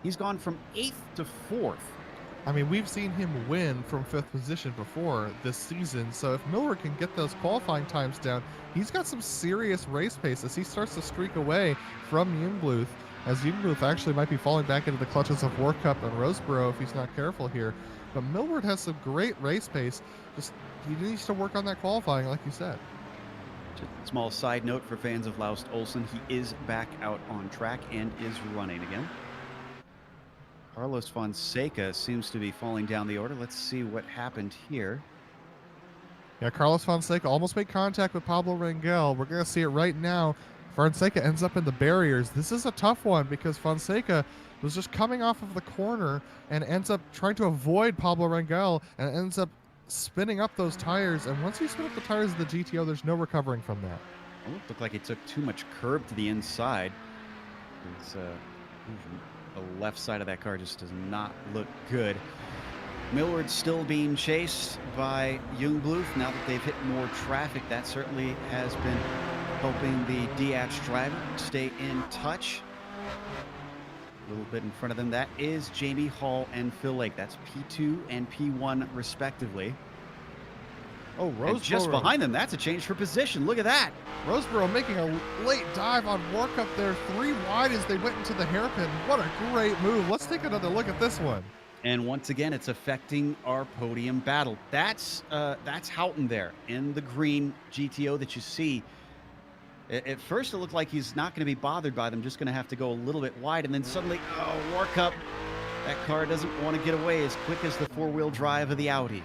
He's gone from 8th to 4th. I mean, we've seen him win from 5th position before this season, so if Millward can get those qualifying times down, he's got some serious race pace as he starts to streak away from Jungbluth, as Jungbluth actually might be falling back into the clutches of Workup and Roseboro if he's not careful here. But Millward has some great race pace. Just he needs to work on that qualifying, like you said. Just a small side note for fans of Laust Olsen, he is back out on track and is running again. Carlos Fonseca seems to be falling down the order. Let's see what happened here. Yeah, Carlos Fonseca almost made contact with Pablo Rangel. We're going to see it right now. Fonseca ends up in the barriers. This is a tough one because Fonseca was just coming off of the corner and ends up trying to avoid Pablo Rangel and ends up spinning up those tires. And once you spin up the tires of the GTO, there's no recovering from that. Oh, it looked like it took too much curb to the inside. It's, the left side of that car just does not look good. Millward's still being chased by Jungbluth. Now that they've hit more traffic, that certainly has been helping the DH driver stay in touch. A little bit in front of them, that is Jamie Hall and Phil Lake. That's P2 and P1 respectively. Oh, Roseboro. And just behind them, that's a change for position. Look at that. Roseboro making a late dive on Workup there, 3 wide as they went into the hairpin. What a great move. Let's take another look at this one. And once again, it's affecting our podium battle. That's Houghton there in the green GTO that you see. At first, it looked like he's not going to be bothered by them, just going to have to go a little bit wide. And then suddenly, oh, Warcup, that car doesn't want to get away as quick as the four-wheel drive of the Audi.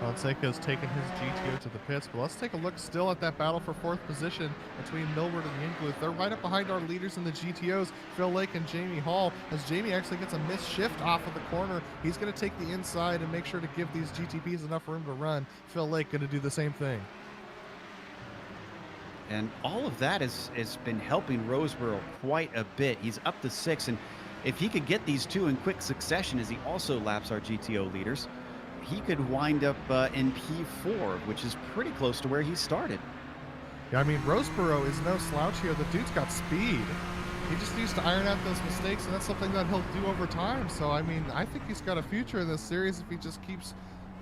Fonseca's taken his GTO to the pits, but let's take a look still at that battle for 4th position between Millward and Yingluth. They're right up behind our leaders in the GTOs, Phil Lake and Jamie Hall, as Jamie actually gets a missed shift off of the corner. He's going to take the inside and make sure to give these GTPs enough room to run. Phil Lake going to do the same thing. And all of that has been helping Roseboro quite a bit. He's up to 6, and if he could get these two in quick succession as he also laps our GTO leaders, he could wind up in P4, which is pretty close to where he started. Yeah, I mean, Roseboro is no slouch here. The dude's got speed. He just needs to iron out those mistakes, and that's something that he'll do over time. So, I mean, I think he's got a future in this series if he just keeps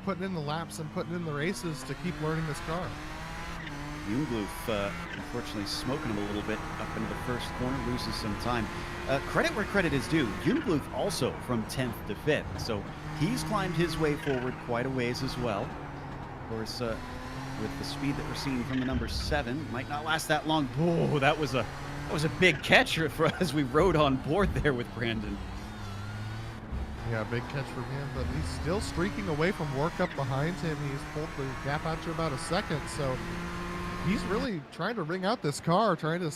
putting in the laps and putting in the races to keep learning this car. Jungluth, unfortunately, smoking him a little bit up into the first corner, loses some time. Credit where credit is due. Jungluth also from 10th to 5th, so he's climbed his way forward quite a ways as well. Of course, with the speed that we're seeing from the number 7, might not last that long. Oh, that was a big catch for as we rode on board there with Brandon. Yeah, big catch from him, but he's still streaking away from Warcup behind him. He's pulled the gap out to about a second, so he's really trying to wring out this car, trying to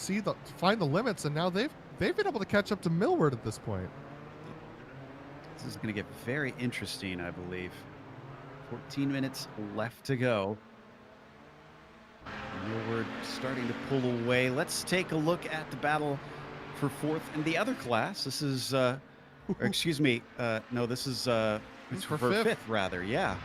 find the limits, and now they've been able to catch up to Millward at this point. This is going to get very interesting, I believe. 14 minutes left to go. Millward starting to pull away. Let's take a look at the battle for 4th in the other class. This is, or excuse me, no, this is It's for 5th rather, yeah.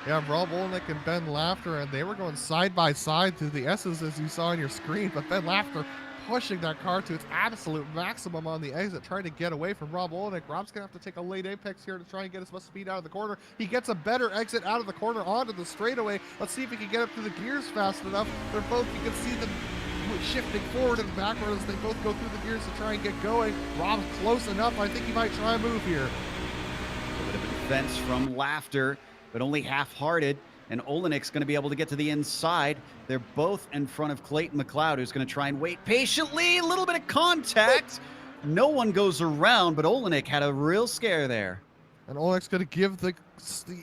Yeah, Rob Olnick and Ben Laughter, and they were going side by side through the S's as you saw on your screen, but Ben Laughter pushing that car to its absolute maximum on the exit, trying to get away from Rob Olnick. Rob's going to have to take a late apex here to try and get as much speed out of the corner. He gets a better exit out of the corner onto the straightaway. Let's see if he can get up through the gears fast enough. They're both, you can see them shifting forward and backward as they both go through the gears to try and get going. Rob's close enough. I think he might try a move here. A bit of a defense from Laughter, but only half-hearted, and Olenik's going to be able to get to the inside. They're both in front of Clayton McLeod, who's going to try and wait patiently. A little bit of contact. No one goes around, but Olenik had a real scare there. And Olnick's going to give the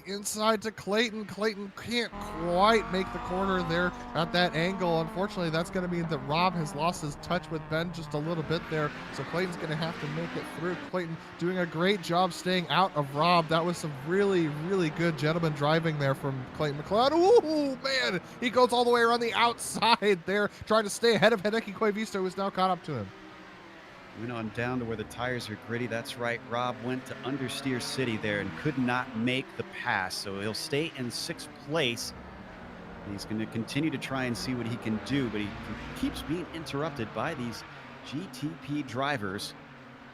inside to Clayton. Clayton can't quite make the corner there at that angle. Unfortunately, that's going to mean that Rob has lost his touch with Ben just a little bit there. So Clayton's going to have to make it through. Clayton doing a great job staying out of Rob. That was some really, really good gentleman driving there from Clayton McLeod. Ooh, man, he goes all the way around the outside there, trying to stay ahead of Hideki Koivisto, who's now caught up to him. Went on down to where the tires are gritty. That's right. Rob went to understeer city there and could not make the pass. So he'll stay in 6th place. He's going to continue to try and see what he can do, but he keeps being interrupted by these GTP drivers.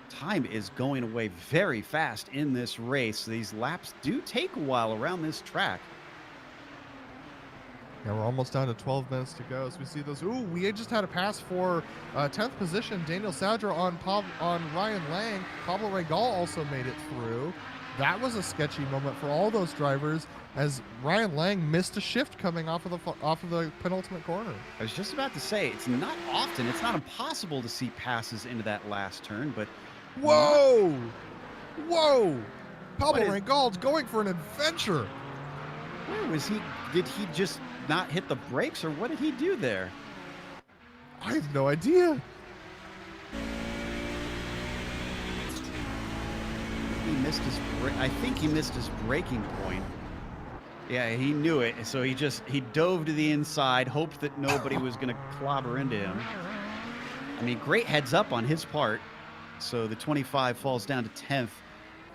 Time is going away very fast in this race. These laps do take a while around this track. Yeah, we're almost down to 12 minutes to go as we see those. Ooh, we just had a pass for 10th position. Daniel Sadra on Ryan Lang. Pablo Regal also made it through. That was a sketchy moment for all those drivers as Ryan Lang missed a shift coming off of the penultimate corner. I was just about to say, it's not often, it's not impossible to see passes into that last turn, but... Whoa! Whoa! Pablo Regal's going for an adventure. Where was he? Did he just not hit the brakes, or what did he do there? I have no idea. He missed his I think he missed his braking point. Yeah, he knew it, so he dove to the inside, hoped that nobody was going to clobber into him. I mean, great heads up on his part. So the 25 falls down to 10th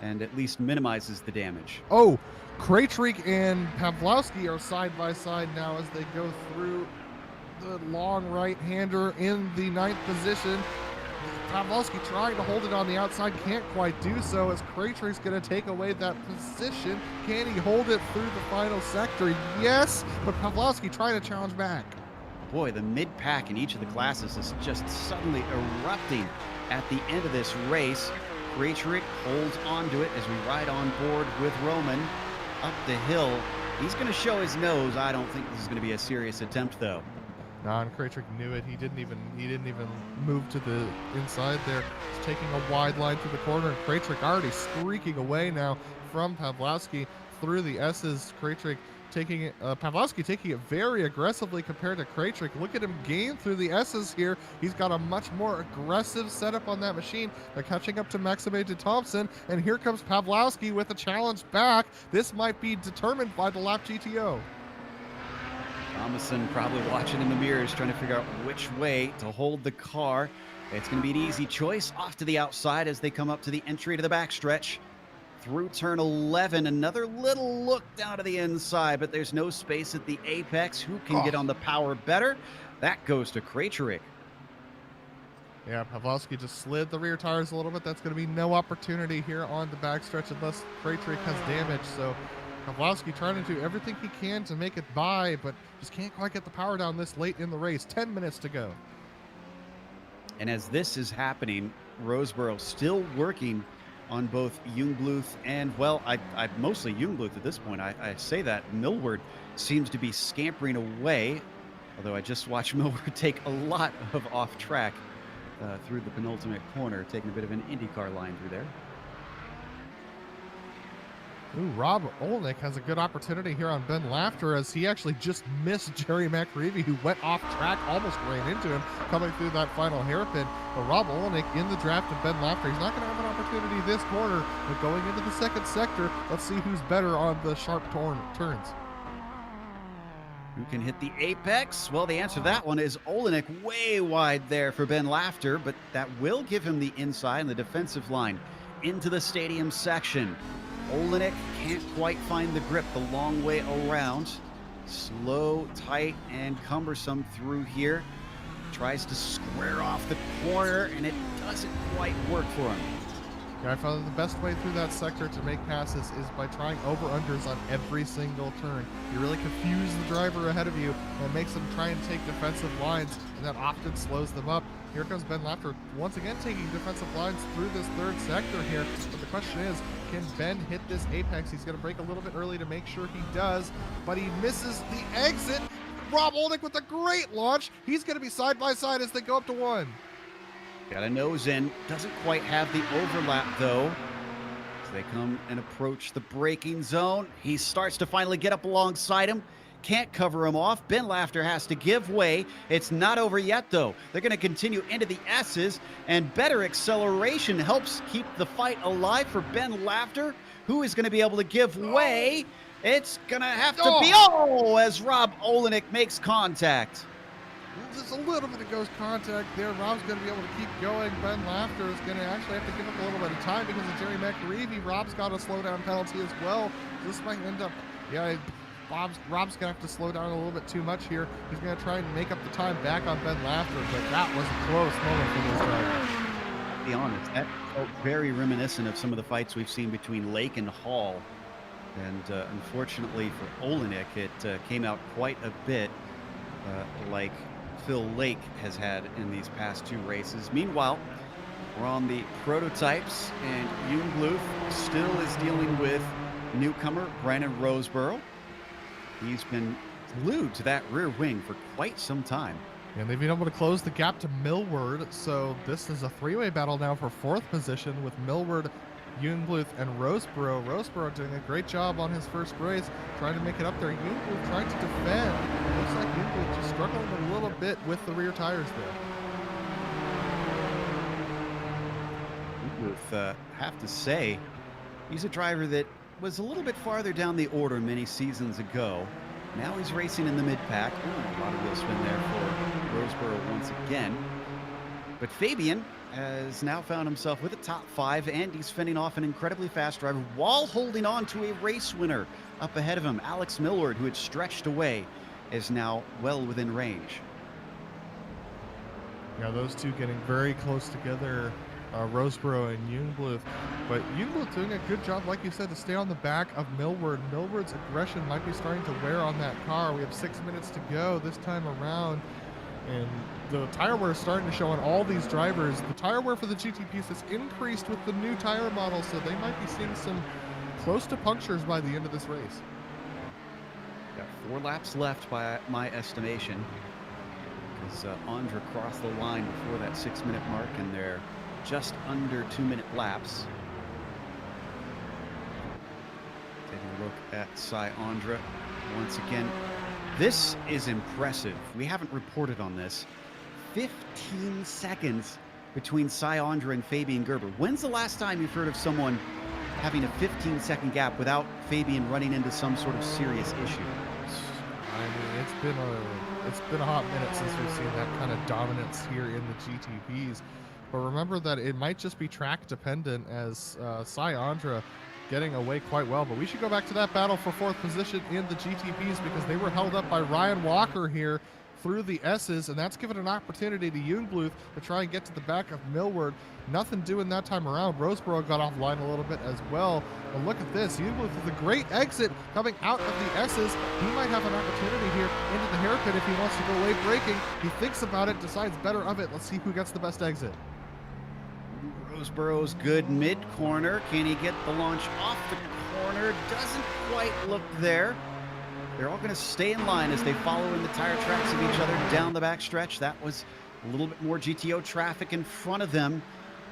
and at least minimizes the damage. Oh, Krajcik and Pawlowski are side by side now as they go through the long right-hander in the 9th position. Pawlowski trying to hold it on the outside, can't quite do so as Krajcik's going to take away that position. Can he hold it through the final sector? Yes, but Pawlowski trying to challenge back. Boy, the mid-pack in each of the classes is just suddenly erupting at the end of this race. Krejcik holds onto it as we ride on board with Roman up the hill. He's going to show his nose. I don't think this is going to be a serious attempt, though. No, and Krejcik knew it. He didn't even move to the inside there. He's taking a wide line through the corner, and Krejcik already streaking away now from Pawlowski through the S's. Krejcik taking it, Pawlowski taking it very aggressively compared to Krejcik. Look at him gain through the S's here. He's got a much more aggressive setup on that machine. They're catching up to Maxime de Thompson, and here comes Pawlowski with a challenge back. This might be determined by the lap GTO. Thomason probably watching in the mirrors, trying to figure out which way to hold the car. It's going to be an easy choice off to the outside as they come up to the entry to the backstretch. Through turn 11, another little look down to the inside, but there's no space at the apex. Who can get on the power better? That goes to Krejcik. Yeah, Pawlowski just slid the rear tires a little bit. That's going to be no opportunity here on the backstretch unless Krejcik has damage. So Pawlowski trying to do everything he can to make it by, but just can't quite get the power down this late in the race. 10 minutes to go. And as this is happening, Roseboro still working on both Jungbluth and, well, I mostly Jungbluth at this point. I say that Millward seems to be scampering away, although I just watched Millward take a lot of off track through the penultimate corner, taking a bit of an IndyCar line through there. Ooh, Rob Olenek has a good opportunity here on Ben Laughter as he actually just missed Jerry McReevy, who went off track, almost ran into him coming through that final hairpin. But Rob Olenek in the draft of Ben Laughter, he's not going to have an opportunity this corner, but going into the second sector, let's see who's better on the sharp turns. Who can hit the apex? Well, the answer to that one is Olenek way wide there for Ben Laughter, but that will give him the inside and the defensive line into the stadium section. Olenek can't quite find the grip the long way around. Slow, tight, and cumbersome through here. Tries to square off the corner, and it doesn't quite work for him. Yeah, I found that the best way through that sector to make passes is by trying over-unders on every single turn. You really confuse the driver ahead of you and makes them try and take defensive lines, and that often slows them up. Here comes Ben Laughter once again taking defensive lines through this third sector here. But the question is, can Ben hit this apex? He's going to brake a little bit early to make sure he does, but he misses the exit. Rob Olenek with a great launch. He's going to be side by side as they go up to one. Got a nose in. Doesn't quite have the overlap, though. As they come and approach the braking zone, he starts to finally get up alongside him. Can't cover him off. Ben Laughter has to give way. It's not over yet, though. They're going to continue into the S's, and better acceleration helps keep the fight alive for Ben Laughter, who is going to be able to give way. It's going to have to be, as Rob Olenek makes contact. Just a little bit of ghost contact there. Rob's going to be able to keep going. Ben Laughter is going to actually have to give up a little bit of time because of Jerry McReevy. Rob's got a slowdown penalty as well. This might end up, Rob's going to have to slow down a little bit too much here. He's going to try and make up the time back on Ben Laughter, but that was a close moment for this driver. To be honest, that felt very reminiscent of some of the fights we've seen between Lake and Hall. And unfortunately for Olenek, it came out quite a bit like Phil Lake has had in these past two races. Meanwhile, we're on the prototypes, and Jungbluth still is dealing with newcomer Brandon Roseboro. He's been glued to that rear wing for quite some time. And they've been able to close the gap to Millward, so this is a three-way battle now for fourth position with Millward, Jungbluth, and Roseboro. Roseboro doing a great job on his first race, trying to make it up there. Jungbluth trying to defend. Looks like Jungbluth just struggling a little bit with the rear tires there. Jungbluth, have to say, he's a driver that was a little bit farther down the order many seasons ago. Now he's racing in the mid-pack. Ooh, a lot of wheel spin there for Roseboro once again. But Fabian has now found himself with a top five, and he's fending off an incredibly fast driver while holding on to a race winner up ahead of him. Alex Millward, who had stretched away, is now well within range. Yeah, those two getting very close together, Roseboro and Jungbluth. But Jungbluth doing a good job, like you said, to stay on the back of Millward. Millward's aggression might be starting to wear on that car. We have 6 minutes to go this time around. And the tire wear is starting to show on all these drivers. The tire wear for the GTPs has increased with the new tire model, so they might be seeing some close to punctures by the end of this race. Got 4 laps left by my estimation, because Andra crossed the line before that 6-minute mark, and they're just under 2-minute laps. Taking a look at Cy Andra once again. This is impressive. We haven't reported on this. 15 seconds between Cy Andra and Fabian Gerber. When's the last time you've heard of someone having a 15-second gap without Fabian running into some sort of serious issue? I mean, it's been a hot minute since we've seen that kind of dominance here in the GTPs. But remember that it might just be track dependent, as Cy Andra getting away quite well. But we should go back to that battle for 4th position in the GTPs, because they were held up by Ryan Walker here through the S's, and that's given an opportunity to Jungbluth to try and get to the back of Millward. Nothing doing that time around. Roseboro got offline a little bit as well. But look at this. Jungbluth with a great exit coming out of the S's. He might have an opportunity here into the hairpin if he wants to go late braking. He thinks about it, decides better of it. Let's see who gets the best exit. Roseboro's good mid-corner. Can he get the launch off the corner? Doesn't quite look there. They're all going to stay in line as they follow in the tire tracks of each other down the backstretch. That was a little bit more GTO traffic in front of them.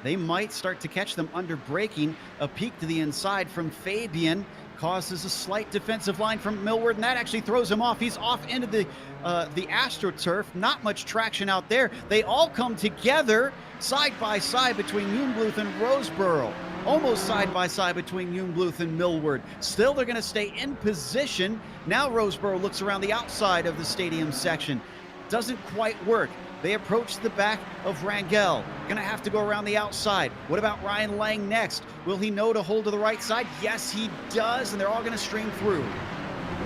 They might start to catch them under braking. A peek to the inside from Fabian causes a slight defensive line from Millward, and that actually throws him off. He's off into the AstroTurf. Not much traction out there. They all come together side by side between Jungbluth and Roseboro. Almost side by side between Jungbluth and Millward. Still, they're going to stay in position. Now Roseboro looks around the outside of the stadium section. Doesn't quite work. They approach the back of Rangel. Going to have to go around the outside. What about Ryan Lang next? Will he know to hold to the right side? Yes, he does, and they're all going to stream through.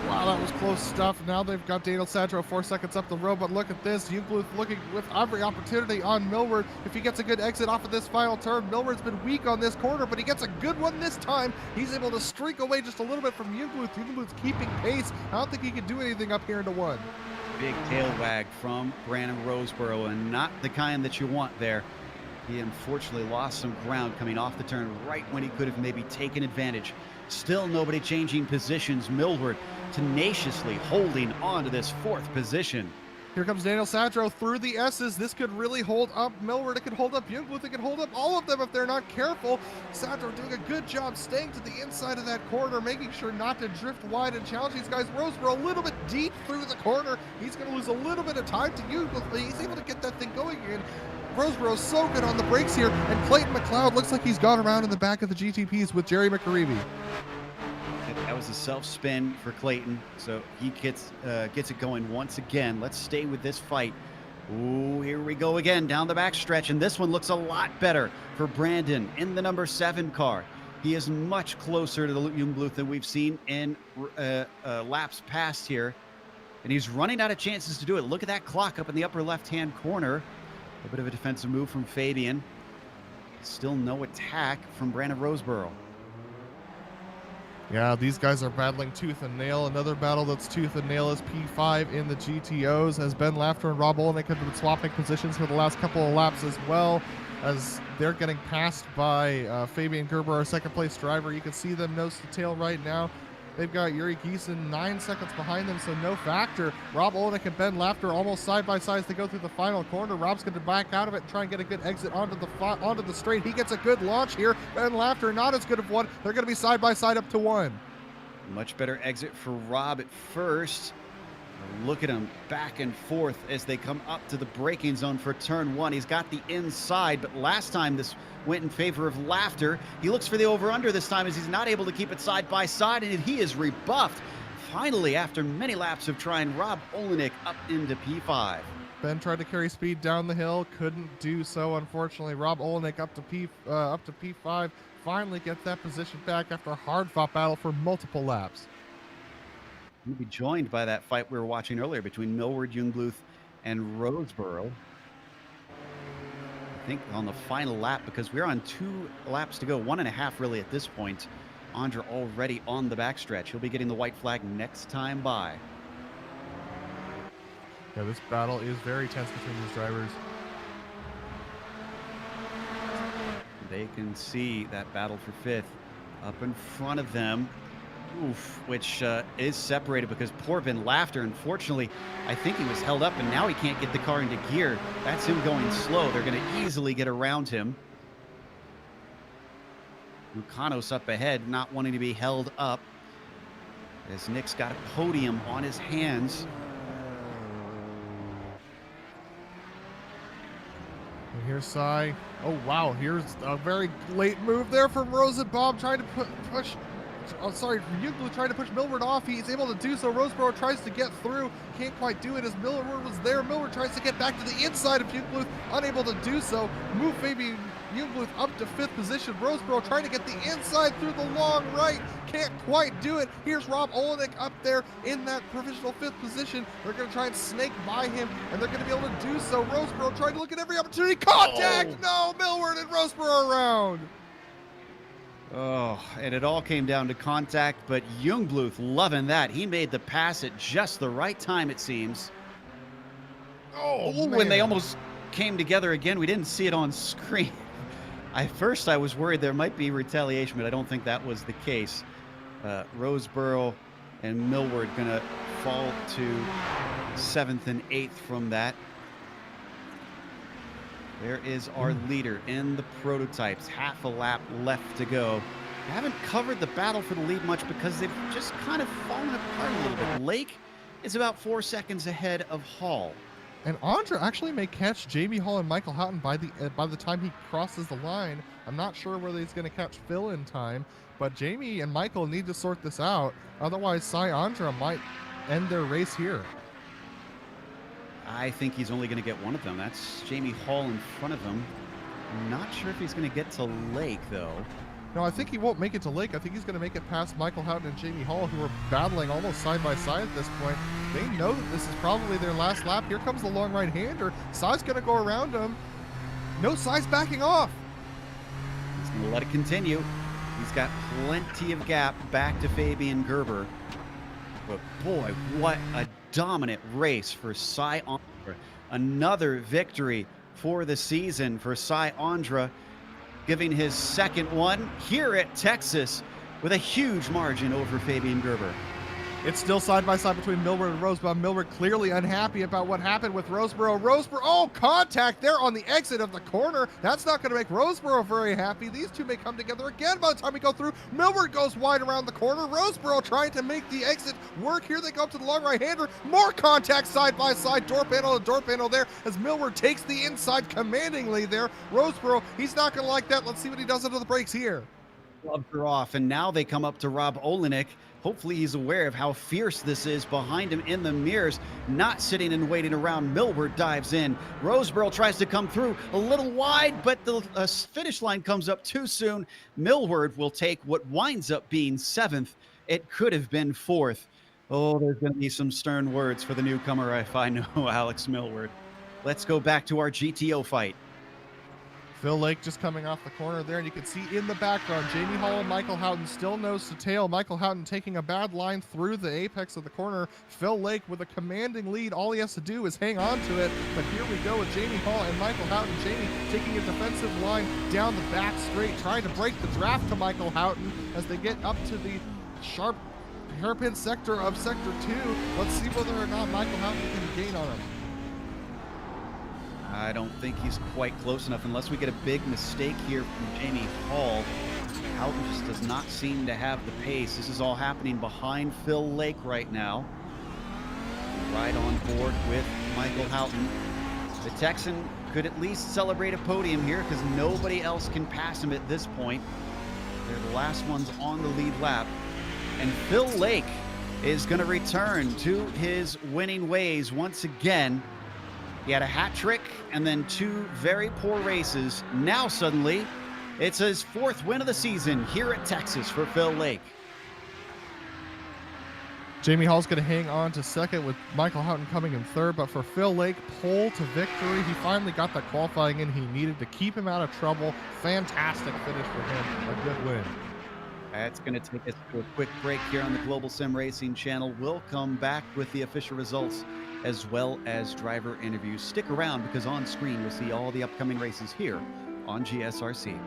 Wow, that was close stuff. Now they've got Daniel Sadro 4 seconds up the road, but look at this. Jungbluth looking with every opportunity on Millward. If he gets a good exit off of this final turn, Millward's been weak on this corner, but he gets a good one this time. He's able to streak away just a little bit from Jungbluth. Jungbluth's keeping pace. I don't think he can do anything up here into 1. Big tail wag from Brandon Roseboro, and not the kind that you want there. He unfortunately lost some ground coming off the turn right when he could have maybe taken advantage. Still nobody changing positions. Millward tenaciously holding on to this 4th position. Here comes Daniel Sadro through the S's. This could really hold up Millward. It could hold up Jungbluth. It could hold up all of them if they're not careful. Sadro doing a good job staying to the inside of that corner, making sure not to drift wide and challenge these guys. Roseboro a little bit deep through the corner. He's going to lose a little bit of time to Jungbluth, but he's able to get that thing going again. Roseboro's so good on the brakes here, and Clayton McLeod looks like he's gone around in the back of the GTPs with Jerry McCareevy. That was a self-spin for Clayton, so he gets it going once again. Let's stay with this fight. Ooh, here we go again down the backstretch, and this one looks a lot better for Brandon in the number 7 car. He is much closer to the Jungbluth than we've seen in laps past here, and he's running out of chances to do it. Look at that clock up in the upper left-hand corner. A bit of a defensive move from Fabian. Still no attack from Brandon Roseboro. Yeah, these guys are battling tooth and nail. Another battle that's tooth and nail is P5 in the GTOs, as Ben Lafter and Rob Olenek have been swapping positions for the last couple of laps, as well as they're getting passed by Fabian Gerber, our 2nd place driver. You can see them nose to tail right now. They've got Yuri Giesen 9 seconds behind them, so no factor. Rob Olenek and Ben Lafter almost side by side as they go through the final corner. Rob's going to back out of it and try and get a good exit onto the straight. He gets a good launch here. Ben Lafter not as good of one. They're going to be side by side up to 1. Much better exit for Rob at first. Look at him back and forth as they come up to the braking zone for turn 1. He's got the inside, but last time this went in favor of Lafter. He looks for the over-under this time as he's not able to keep it side by side, and he is rebuffed. Finally, after many laps of trying, Rob Olenek up into P5. Ben tried to carry speed down the hill, couldn't do so, unfortunately. Rob Olenek up to P5, finally gets that position back after a hard-fought battle for multiple laps. We'll be joined by that fight we were watching earlier between Millward, Jungbluth, and Roseboro. I think on the final lap, because we're on 2 laps to go, 1.5 really at this point. Andra already on the backstretch. He'll be getting the white flag next time by. Yeah, this battle is very tense between these drivers. They can see that battle for fifth up in front of them. Oof, which is separated because poor Ben Laughter, unfortunately, I think he was held up and now he can't get the car into gear. That's him going slow. They're going to easily get around him. Lucanos up ahead, not wanting to be held up, as Nick's got a podium on his hands. And here's Cy. Oh, wow. Here's a very late move there from Rosenbaum trying to push. Oh, sorry, Youngblood trying to push Millward off. He's able to do so. Roseborough tries to get through. Can't quite do it as Millward was there. Millward tries to get back to the inside of Youngblood. Unable to do so. Move Fabian Youngblood up to fifth position. Roseborough trying to get the inside through the long right. Can't quite do it. Here's Rob Olenek up there in that provisional fifth position. They're going to try and snake by him, and they're going to be able to do so. Roseborough trying to look at every opportunity. Contact! No, Millward and Roseborough around. Oh, and it all came down to contact, but Youngblood loving that. He made the pass at just the right time, it seems. Oh, when they almost came together again, we didn't see it on screen. At first, I was worried there might be retaliation, but I don't think that was the case. Roseborough and Millward going to fall to 7th and 8th from that. There is our leader in the prototypes. Half a lap left to go. I haven't covered the battle for the lead much because they've just kind of fallen apart a little bit. Lake is about 4 seconds ahead of Hall. And Andra actually may catch Jamie Hall and Michael Houghton by the time he crosses the line. I'm not sure whether he's going to catch Phil in time, but Jamie and Michael need to sort this out. Otherwise, Cy Andra might end their race here. I think he's only going to get one of them. That's Jamie Hall in front of him. I'm not sure if he's going to get to Lake, though. No, I think he won't make it to Lake. I think he's going to make it past Michael Houghton and Jamie Hall, who are battling almost side by side at this point. They know that this is probably their last lap. Here comes the long right-hander. Cy's going to go around him. No, Cy's backing off. He's going to let it continue. He's got plenty of gap back to Fabian Gerber. But boy, what a dominant race for Cy Andra. Another victory for the season for Cy Andra, giving his second one here at Texas with a huge margin over Fabian Gerber. It's still side by side between Millward and Roseborough. Millward clearly unhappy about what happened with Roseborough. Oh, contact there on the exit of the corner. That's not going to make Roseborough very happy. These two may come together again by the time we go through. Millward goes wide around the corner. Roseborough trying to make the exit work. Here they go up to the long right-hander. More contact side by side. Door panel to door panel there as Millward takes the inside commandingly there. Roseborough, he's not going to like that. Let's see what he does under the brakes here. Gloves are off, and now they come up to Rob Olenek. Hopefully he's aware of how fierce this is behind him in the mirrors, not sitting and waiting around. Millward dives in. Roseborough tries to come through a little wide, but the finish line comes up too soon. Millward will take what winds up being 7th. It could have been 4th. Oh, there's going to be some stern words for the newcomer if I know Alex Millward. Let's go back to our GTO fight. Phil Lake just coming off the corner there, and you can see in the background, Jamie Hall and Michael Houghton still nose to tail. Michael Houghton taking a bad line through the apex of the corner. Phil Lake with a commanding lead. All he has to do is hang on to it. But here we go with Jamie Hall and Michael Houghton. Jamie taking a defensive line down the back straight, trying to break the draft to Michael Houghton as they get up to the sharp hairpin sector of Sector 2. Let's see whether or not Michael Houghton can gain on him. I don't think he's quite close enough unless we get a big mistake here from Jamie Hall. Houghton just does not seem to have the pace. This is all happening behind Phil Lake right now. Right on board with Michael Houghton. The Texan could at least celebrate a podium here because nobody else can pass him at this point. They're the last ones on the lead lap. And Phil Lake is going to return to his winning ways once again. He had a hat trick and then 2 very poor races. Now suddenly, it's his 4th win of the season here at Texas for Phil Lake. Jamie Hall's going to hang on to second with Michael Houghton coming in third, but for Phil Lake, pole to victory. He finally got that qualifying in he needed to keep him out of trouble. Fantastic finish for him. A good win. That's going to take us to a quick break here on the Global Sim Racing channel. We'll come back with the official results as well as driver interviews. Stick around because on screen you'll see all the upcoming races here on GSRC.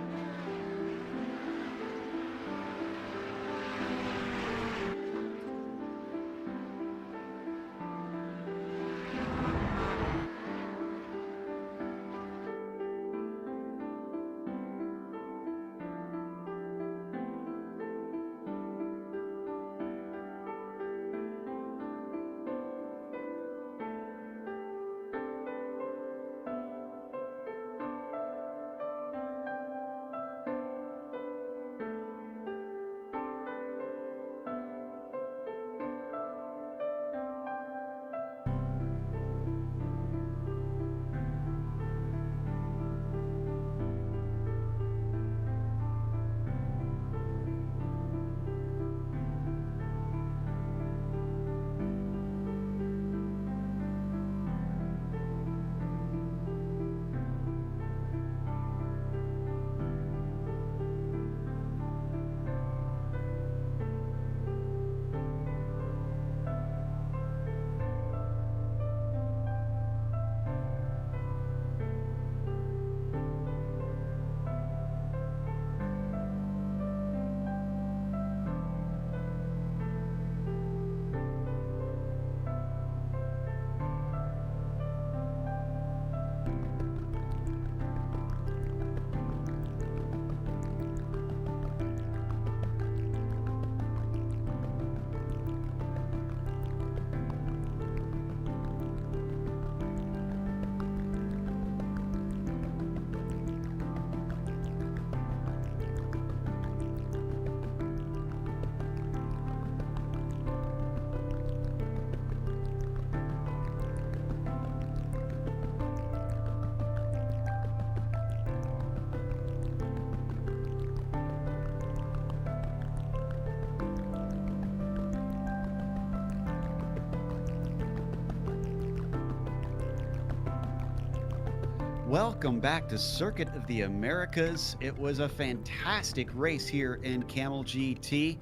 Welcome back to Circuit of the Americas. It was a fantastic race here in Kamel GT.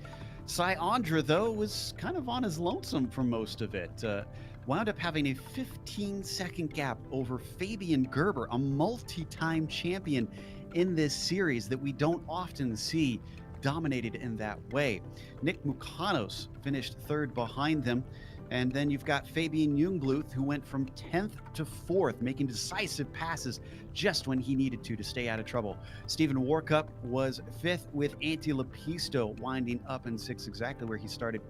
Andra, though, was kind of on his lonesome for most of it. Wound up having a 15-second gap over Fabian Gerber, a multi-time champion in this series that we don't often see dominated in that way. Nick Mukanos finished third behind them. And then you've got Fabian Jungbluth, who went from 10th to 4th, making decisive passes just when he needed to stay out of trouble. Stephen Warkup was 5th with Antti Lepisto winding up in 6th, exactly where he started.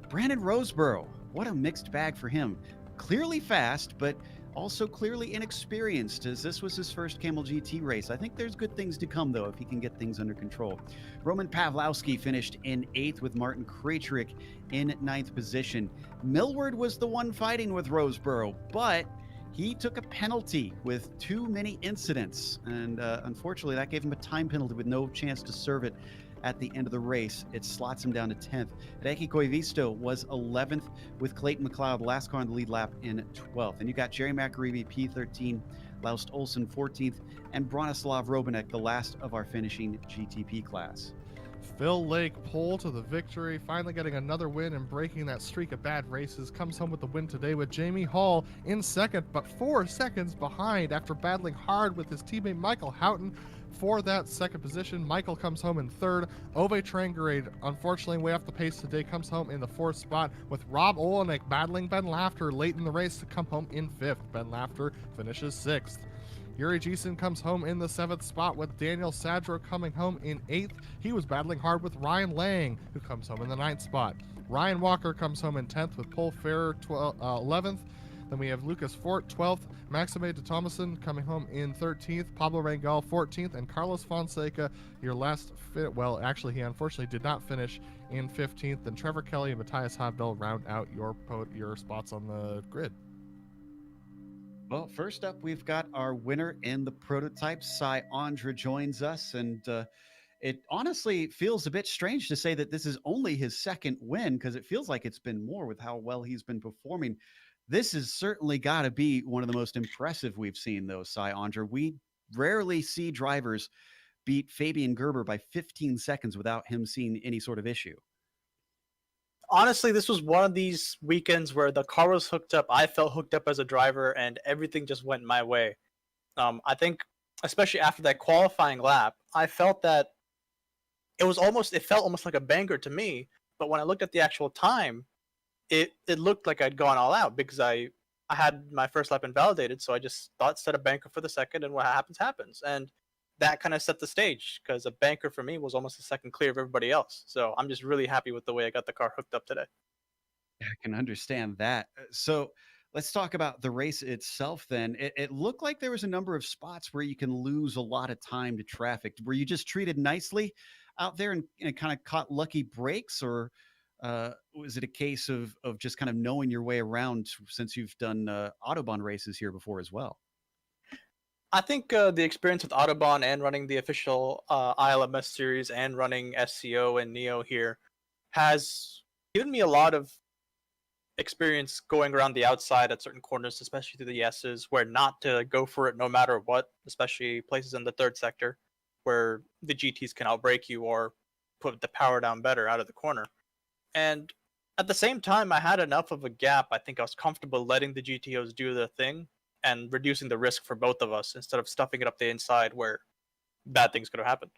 Brandon Roseborough, what a mixed bag for him. Clearly fast, but also clearly inexperienced, as this was his first Kamel GT race. I think there's good things to come, though, if he can get things under control. Roman Pawlowski finished in 8th with Martin Krejcik in 9th position. Millward was the one fighting with Roseborough, but he took a penalty with too many incidents, and unfortunately that gave him a time penalty with no chance to serve it at the end of the race. It slots him down to 10th. Reiki Koivisto was 11th with Clayton McLeod, last car on the lead lap, in 12th. And you got Jerry McAreevy, P13, Laust Olsen, 14th, and Bronislav Robanek, the last of our finishing GTP class. Phil Lake pole to the victory, finally getting another win and breaking that streak of bad races. Comes home with the win today with Jamie Hall in second, but 4 seconds behind after battling hard with his teammate Michael Houghton for that second position. Michael comes home in third. Ove Trangerade, unfortunately way off the pace today, comes home in the 4th spot, with Rob Olenek battling Ben Lafter late in the race to come home in 5th. Ben Lafter finishes 6th. Yuri Jessen comes home in the 7th spot, with Daniel Sadro coming home in 8th. He was battling hard with Ryan Lang, who comes home in the 9th spot. Ryan Walker comes home in 10th, with Paul Ferrer 11th. Then we have Lucas Fort 12th, Maxime de Thomason coming home in 13th, Pablo Rangel 14th, and Carlos Fonseca, your last fit. Well, actually, he unfortunately did not finish in 15th. Then Trevor Kelly and Matthias Habel round out your spots on the grid. Well, first up, we've got our winner in the prototype. Andra joins us, and it honestly feels a bit strange to say that this is only his second win, because it feels like it's been more with how well he's been performing. This has certainly got to be one of the most impressive we've seen, though, Andra. We rarely see drivers beat Fabian Gerber by 15 seconds without him seeing any sort of issue. Honestly, this was one of these weekends where the car was hooked up. I felt hooked up as a driver, and everything just went my way. I think, especially after that qualifying lap, I felt that it felt almost like a banger to me. But when I looked at the actual time, it looked like I'd gone all out because I had my first lap invalidated, so I just thought set a banker for the second, and what happens happens. And that kind of set the stage because a banker for me was almost a second clear of everybody else. So I'm just really happy with the way I got the car hooked up today. I can understand that. So let's talk about the race itself then. It looked like there was a number of spots where you can lose a lot of time to traffic. Were you just treated nicely out there and kind of caught lucky breaks, or was it a case of just kind of knowing your way around since you've done Autobahn races here before as well? I think the experience with Autobahn and running the official ILMS series and running SCO and Neo here has given me a lot of experience going around the outside at certain corners, especially through the S's, where not to go for it no matter what, especially places in the third sector where the GTs can outbrake you or put the power down better out of the corner. And at the same time, I had enough of a gap. I think I was comfortable letting the GTOs do their thing and reducing the risk for both of us instead of stuffing it up the inside where bad things could have happened.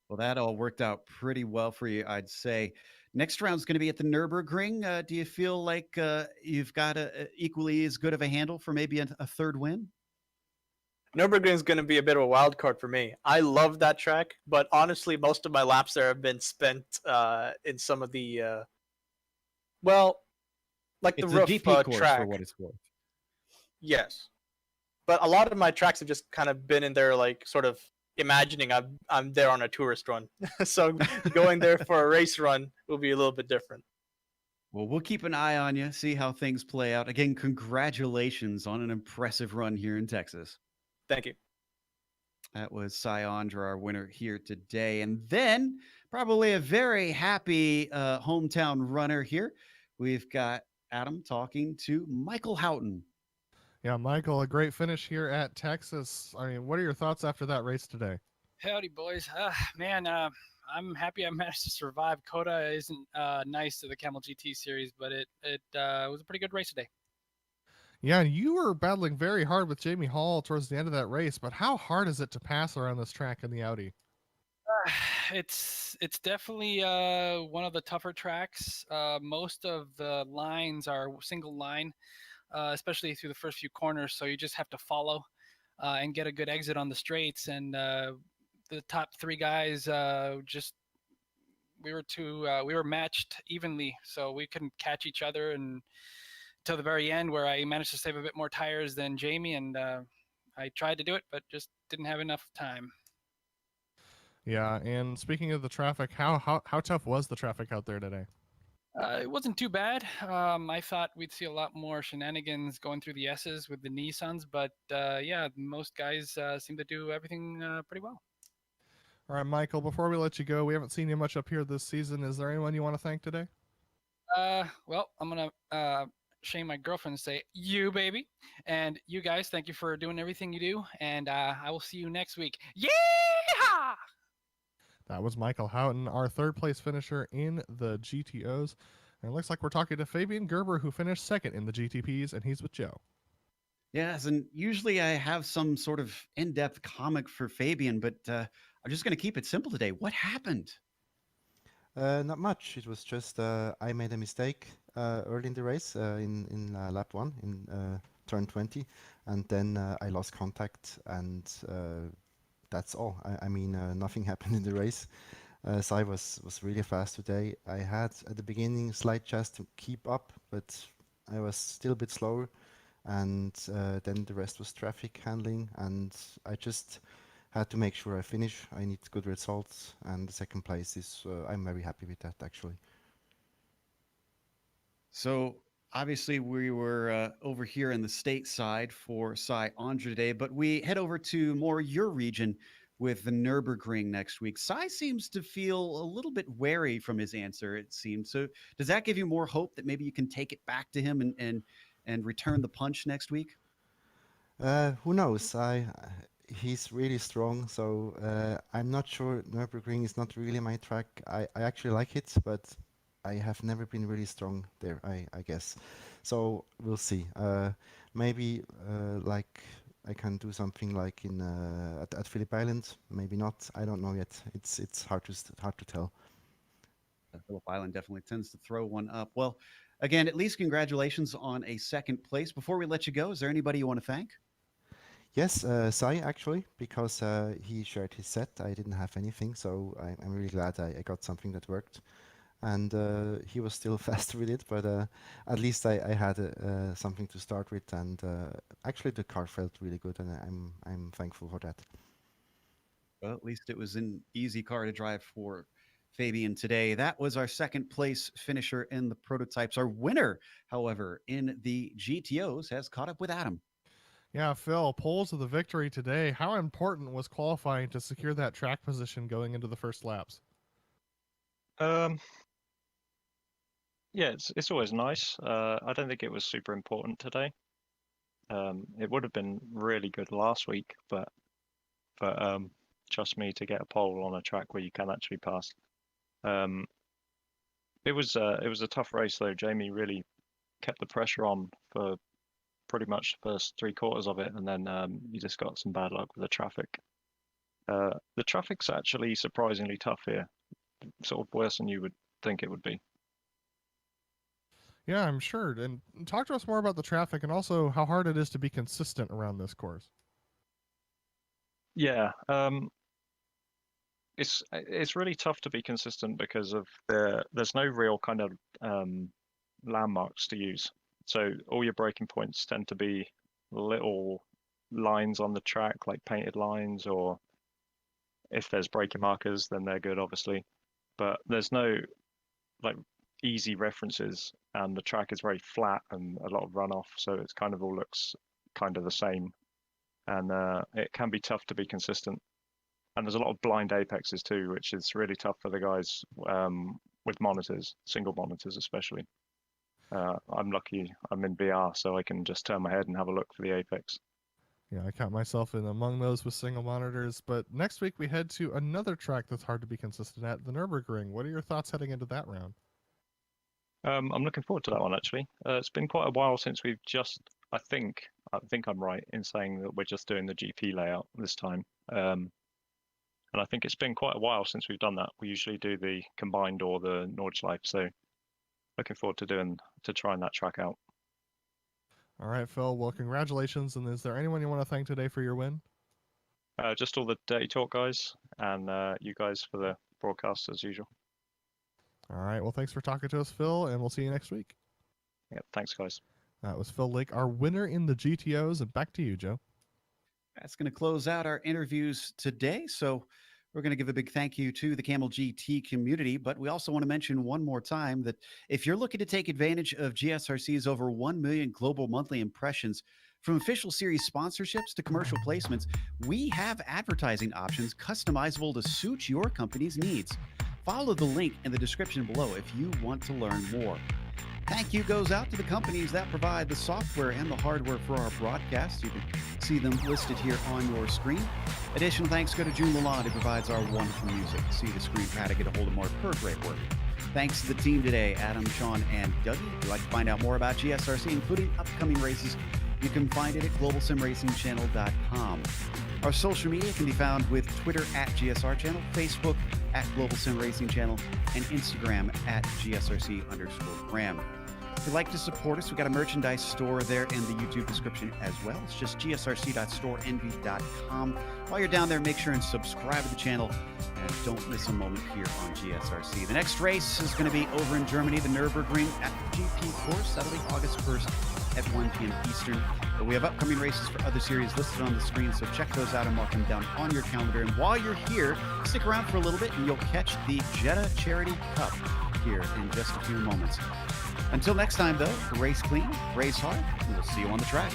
Well, that all worked out pretty well for you, I'd say. Next round's going to be at the Nürburgring. Do you feel like you've got equally as good of a handle for maybe a third win? Nürburgring is going to be a bit of a wild card for me. I love that track, but honestly, most of my laps there have been spent in some of the, like It's the a roof GP course track. for what it's worth. Yes, but a lot of my tracks have just kind of been in there, like sort of imagining I'm there on a tourist run. So going there for a race run will be a little bit different. Well, we'll keep an eye on you, see how things play out. Again, congratulations on an impressive run here in Texas. Thank you. That was Cy Andra, our winner here today. And then probably a very happy hometown runner here. We've got Adam talking to Michael Houghton. Yeah, Michael, a great finish here at Texas. I mean, what are your thoughts after that race today? Howdy, boys. Man, I'm happy I managed to survive. Coda isn't nice to the Kamel GT series, but it was a pretty good race today. Yeah, and you were battling very hard with Jamie Hall towards the end of that race, but how hard is it to pass around this track in the Audi? It's definitely one of the tougher tracks. Most of the lines are single line, especially through the first few corners, so you just have to follow and get a good exit on the straights. And the top three guys we were matched evenly, so we couldn't catch each other and till the very end, where I managed to save a bit more tires than Jamie, and I tried to do it, but just didn't have enough time. Yeah, and speaking of the traffic, how tough was the traffic out there today? It wasn't too bad. I thought we'd see a lot more shenanigans going through the S's with the Nissans, but yeah, most guys seem to do everything pretty well. All right, Michael, before we let you go, we haven't seen you much up here this season. Is there anyone you want to thank today? Well, I'm going to shame my girlfriend and say, you, baby. And you guys, thank you for doing everything you do, and I will see you next week. Yeehaw! That was Michael Houghton, our third place finisher in the GTOs. And it looks like we're talking to Fabian Gerber, who finished second in the GTPs, and he's with Joe. Yes, and usually I have some sort of in-depth comic for Fabian, but I'm just going to keep it simple today. What happened? Not much. It was just I made a mistake early in the race in lap 1 in turn 20, and then I lost contact, and that's all. I mean, nothing happened in the race. Sai was really fast today. I had at the beginning slight chance to keep up, but I was still a bit slower, and then the rest was traffic handling, and I just had to make sure I finish. I need good results, and the second place is I'm very happy with that, actually. So obviously we were over here in the stateside for Cy Andra today, but we head over to more your region with the Nürburgring next week. Cy seems to feel a little bit wary from his answer, it seems. So does that give you more hope that maybe you can take it back to him and return the punch next week? Who knows? He's really strong, so I'm not sure. Nürburgring is not really my track. I actually like it, but I have never been really strong there, I guess. So we'll see. Maybe like I can do something like in at Phillip Island. Maybe not. I don't know yet. It's hard to tell. Phillip Island definitely tends to throw one up. Well, again, at least congratulations on a second place. Before we let you go, is there anybody you want to thank? Yes, Sai actually, because he shared his set. I didn't have anything, so I'm really glad I got something that worked. And he was still faster with it, but at least I had something to start with. And actually, the car felt really good, and I'm thankful for that. Well, at least it was an easy car to drive for Fabian today. That was our second place finisher in the prototypes. Our winner, however, in the GTOs has caught up with Adam. Yeah, Phil, polls of the victory today. How important was qualifying to secure that track position going into the first laps? Yeah, it's always nice. I don't think it was super important today. It would have been really good last week, but trust me, to get a pole on a track where you can actually pass. It was a tough race though. Jamie really kept the pressure on for pretty much the first 3/4 of it, and then you just got some bad luck with the traffic. The traffic's actually surprisingly tough here, sort of worse than you would think it would be. Yeah, I'm sure. And talk to us more about the traffic and also how hard it is to be consistent around this course. Yeah, it's really tough to be consistent because of there's no real kind of landmarks to use. So all your braking points tend to be little lines on the track, like painted lines, or if there's braking markers, then they're good, obviously. But there's no like easy references, and the track is very flat and a lot of runoff, so it's kind of all looks kind of the same, and it can be tough to be consistent. And there's a lot of blind apexes too, which is really tough for the guys with monitors, single monitors especially. I'm lucky I'm in VR, so I can just turn my head and have a look for the apex. Yeah, I count myself in among those with single monitors. But next week we head to another track that's hard to be consistent at, the Nürburgring. What are your thoughts heading into that round? I'm looking forward to that one actually. It's been quite a while since we've just, I think I'm right in saying that we're just doing the GP layout this time. And I think it's been quite a while since we've done that. We usually do the combined or the Nordschleife, so looking forward to trying that track out. All right, Phil. Well, congratulations. And is there anyone you want to thank today for your win? Just all the Dirty Talk guys and you guys for the broadcast as usual. All right. Well, thanks for talking to us, Phil, and we'll see you next week. Yeah, thanks, guys. That was Phil Lake, our winner in the GTOs. And back to you, Joe. That's going to close out our interviews today. So we're going to give a big thank you to the Kamel GT community, but we also want to mention one more time that if you're looking to take advantage of GSRC's over 1 million global monthly impressions, from official series sponsorships to commercial placements, we have advertising options customizable to suit your company's needs. Follow the link in the description below if you want to learn more. Thank you goes out to the companies that provide the software and the hardware for our broadcasts. You can see them listed here on your screen. Additional thanks go to June Lalonde, who provides our wonderful music. See the screen for how to get a hold of more of her great work. Thanks to the team today, Adam, Sean, and Dougie. If you'd like to find out more about GSRC, including upcoming races, you can find it at globalsimracingchannel.com. Our social media can be found with Twitter at GSR Channel, Facebook at Global Sim Racing Channel, and Instagram at GSRC_Graham. If you'd like to support us, we've got a merchandise store there in the YouTube description as well. It's just gsrc.storeenvy.com. While you're down there, make sure and subscribe to the channel and don't miss a moment here on GSRC. The next race is going to be over in Germany, the Nürburgring at the GP course, Saturday, August 1st at 1 p.m. Eastern. But we have upcoming races for other series listed on the screen, so check those out and mark them down on your calendar. And while you're here, stick around for a little bit and you'll catch the Jeddah Charity Cup here in just a few moments. Until next time, though, race clean, race hard, and we'll see you on the track.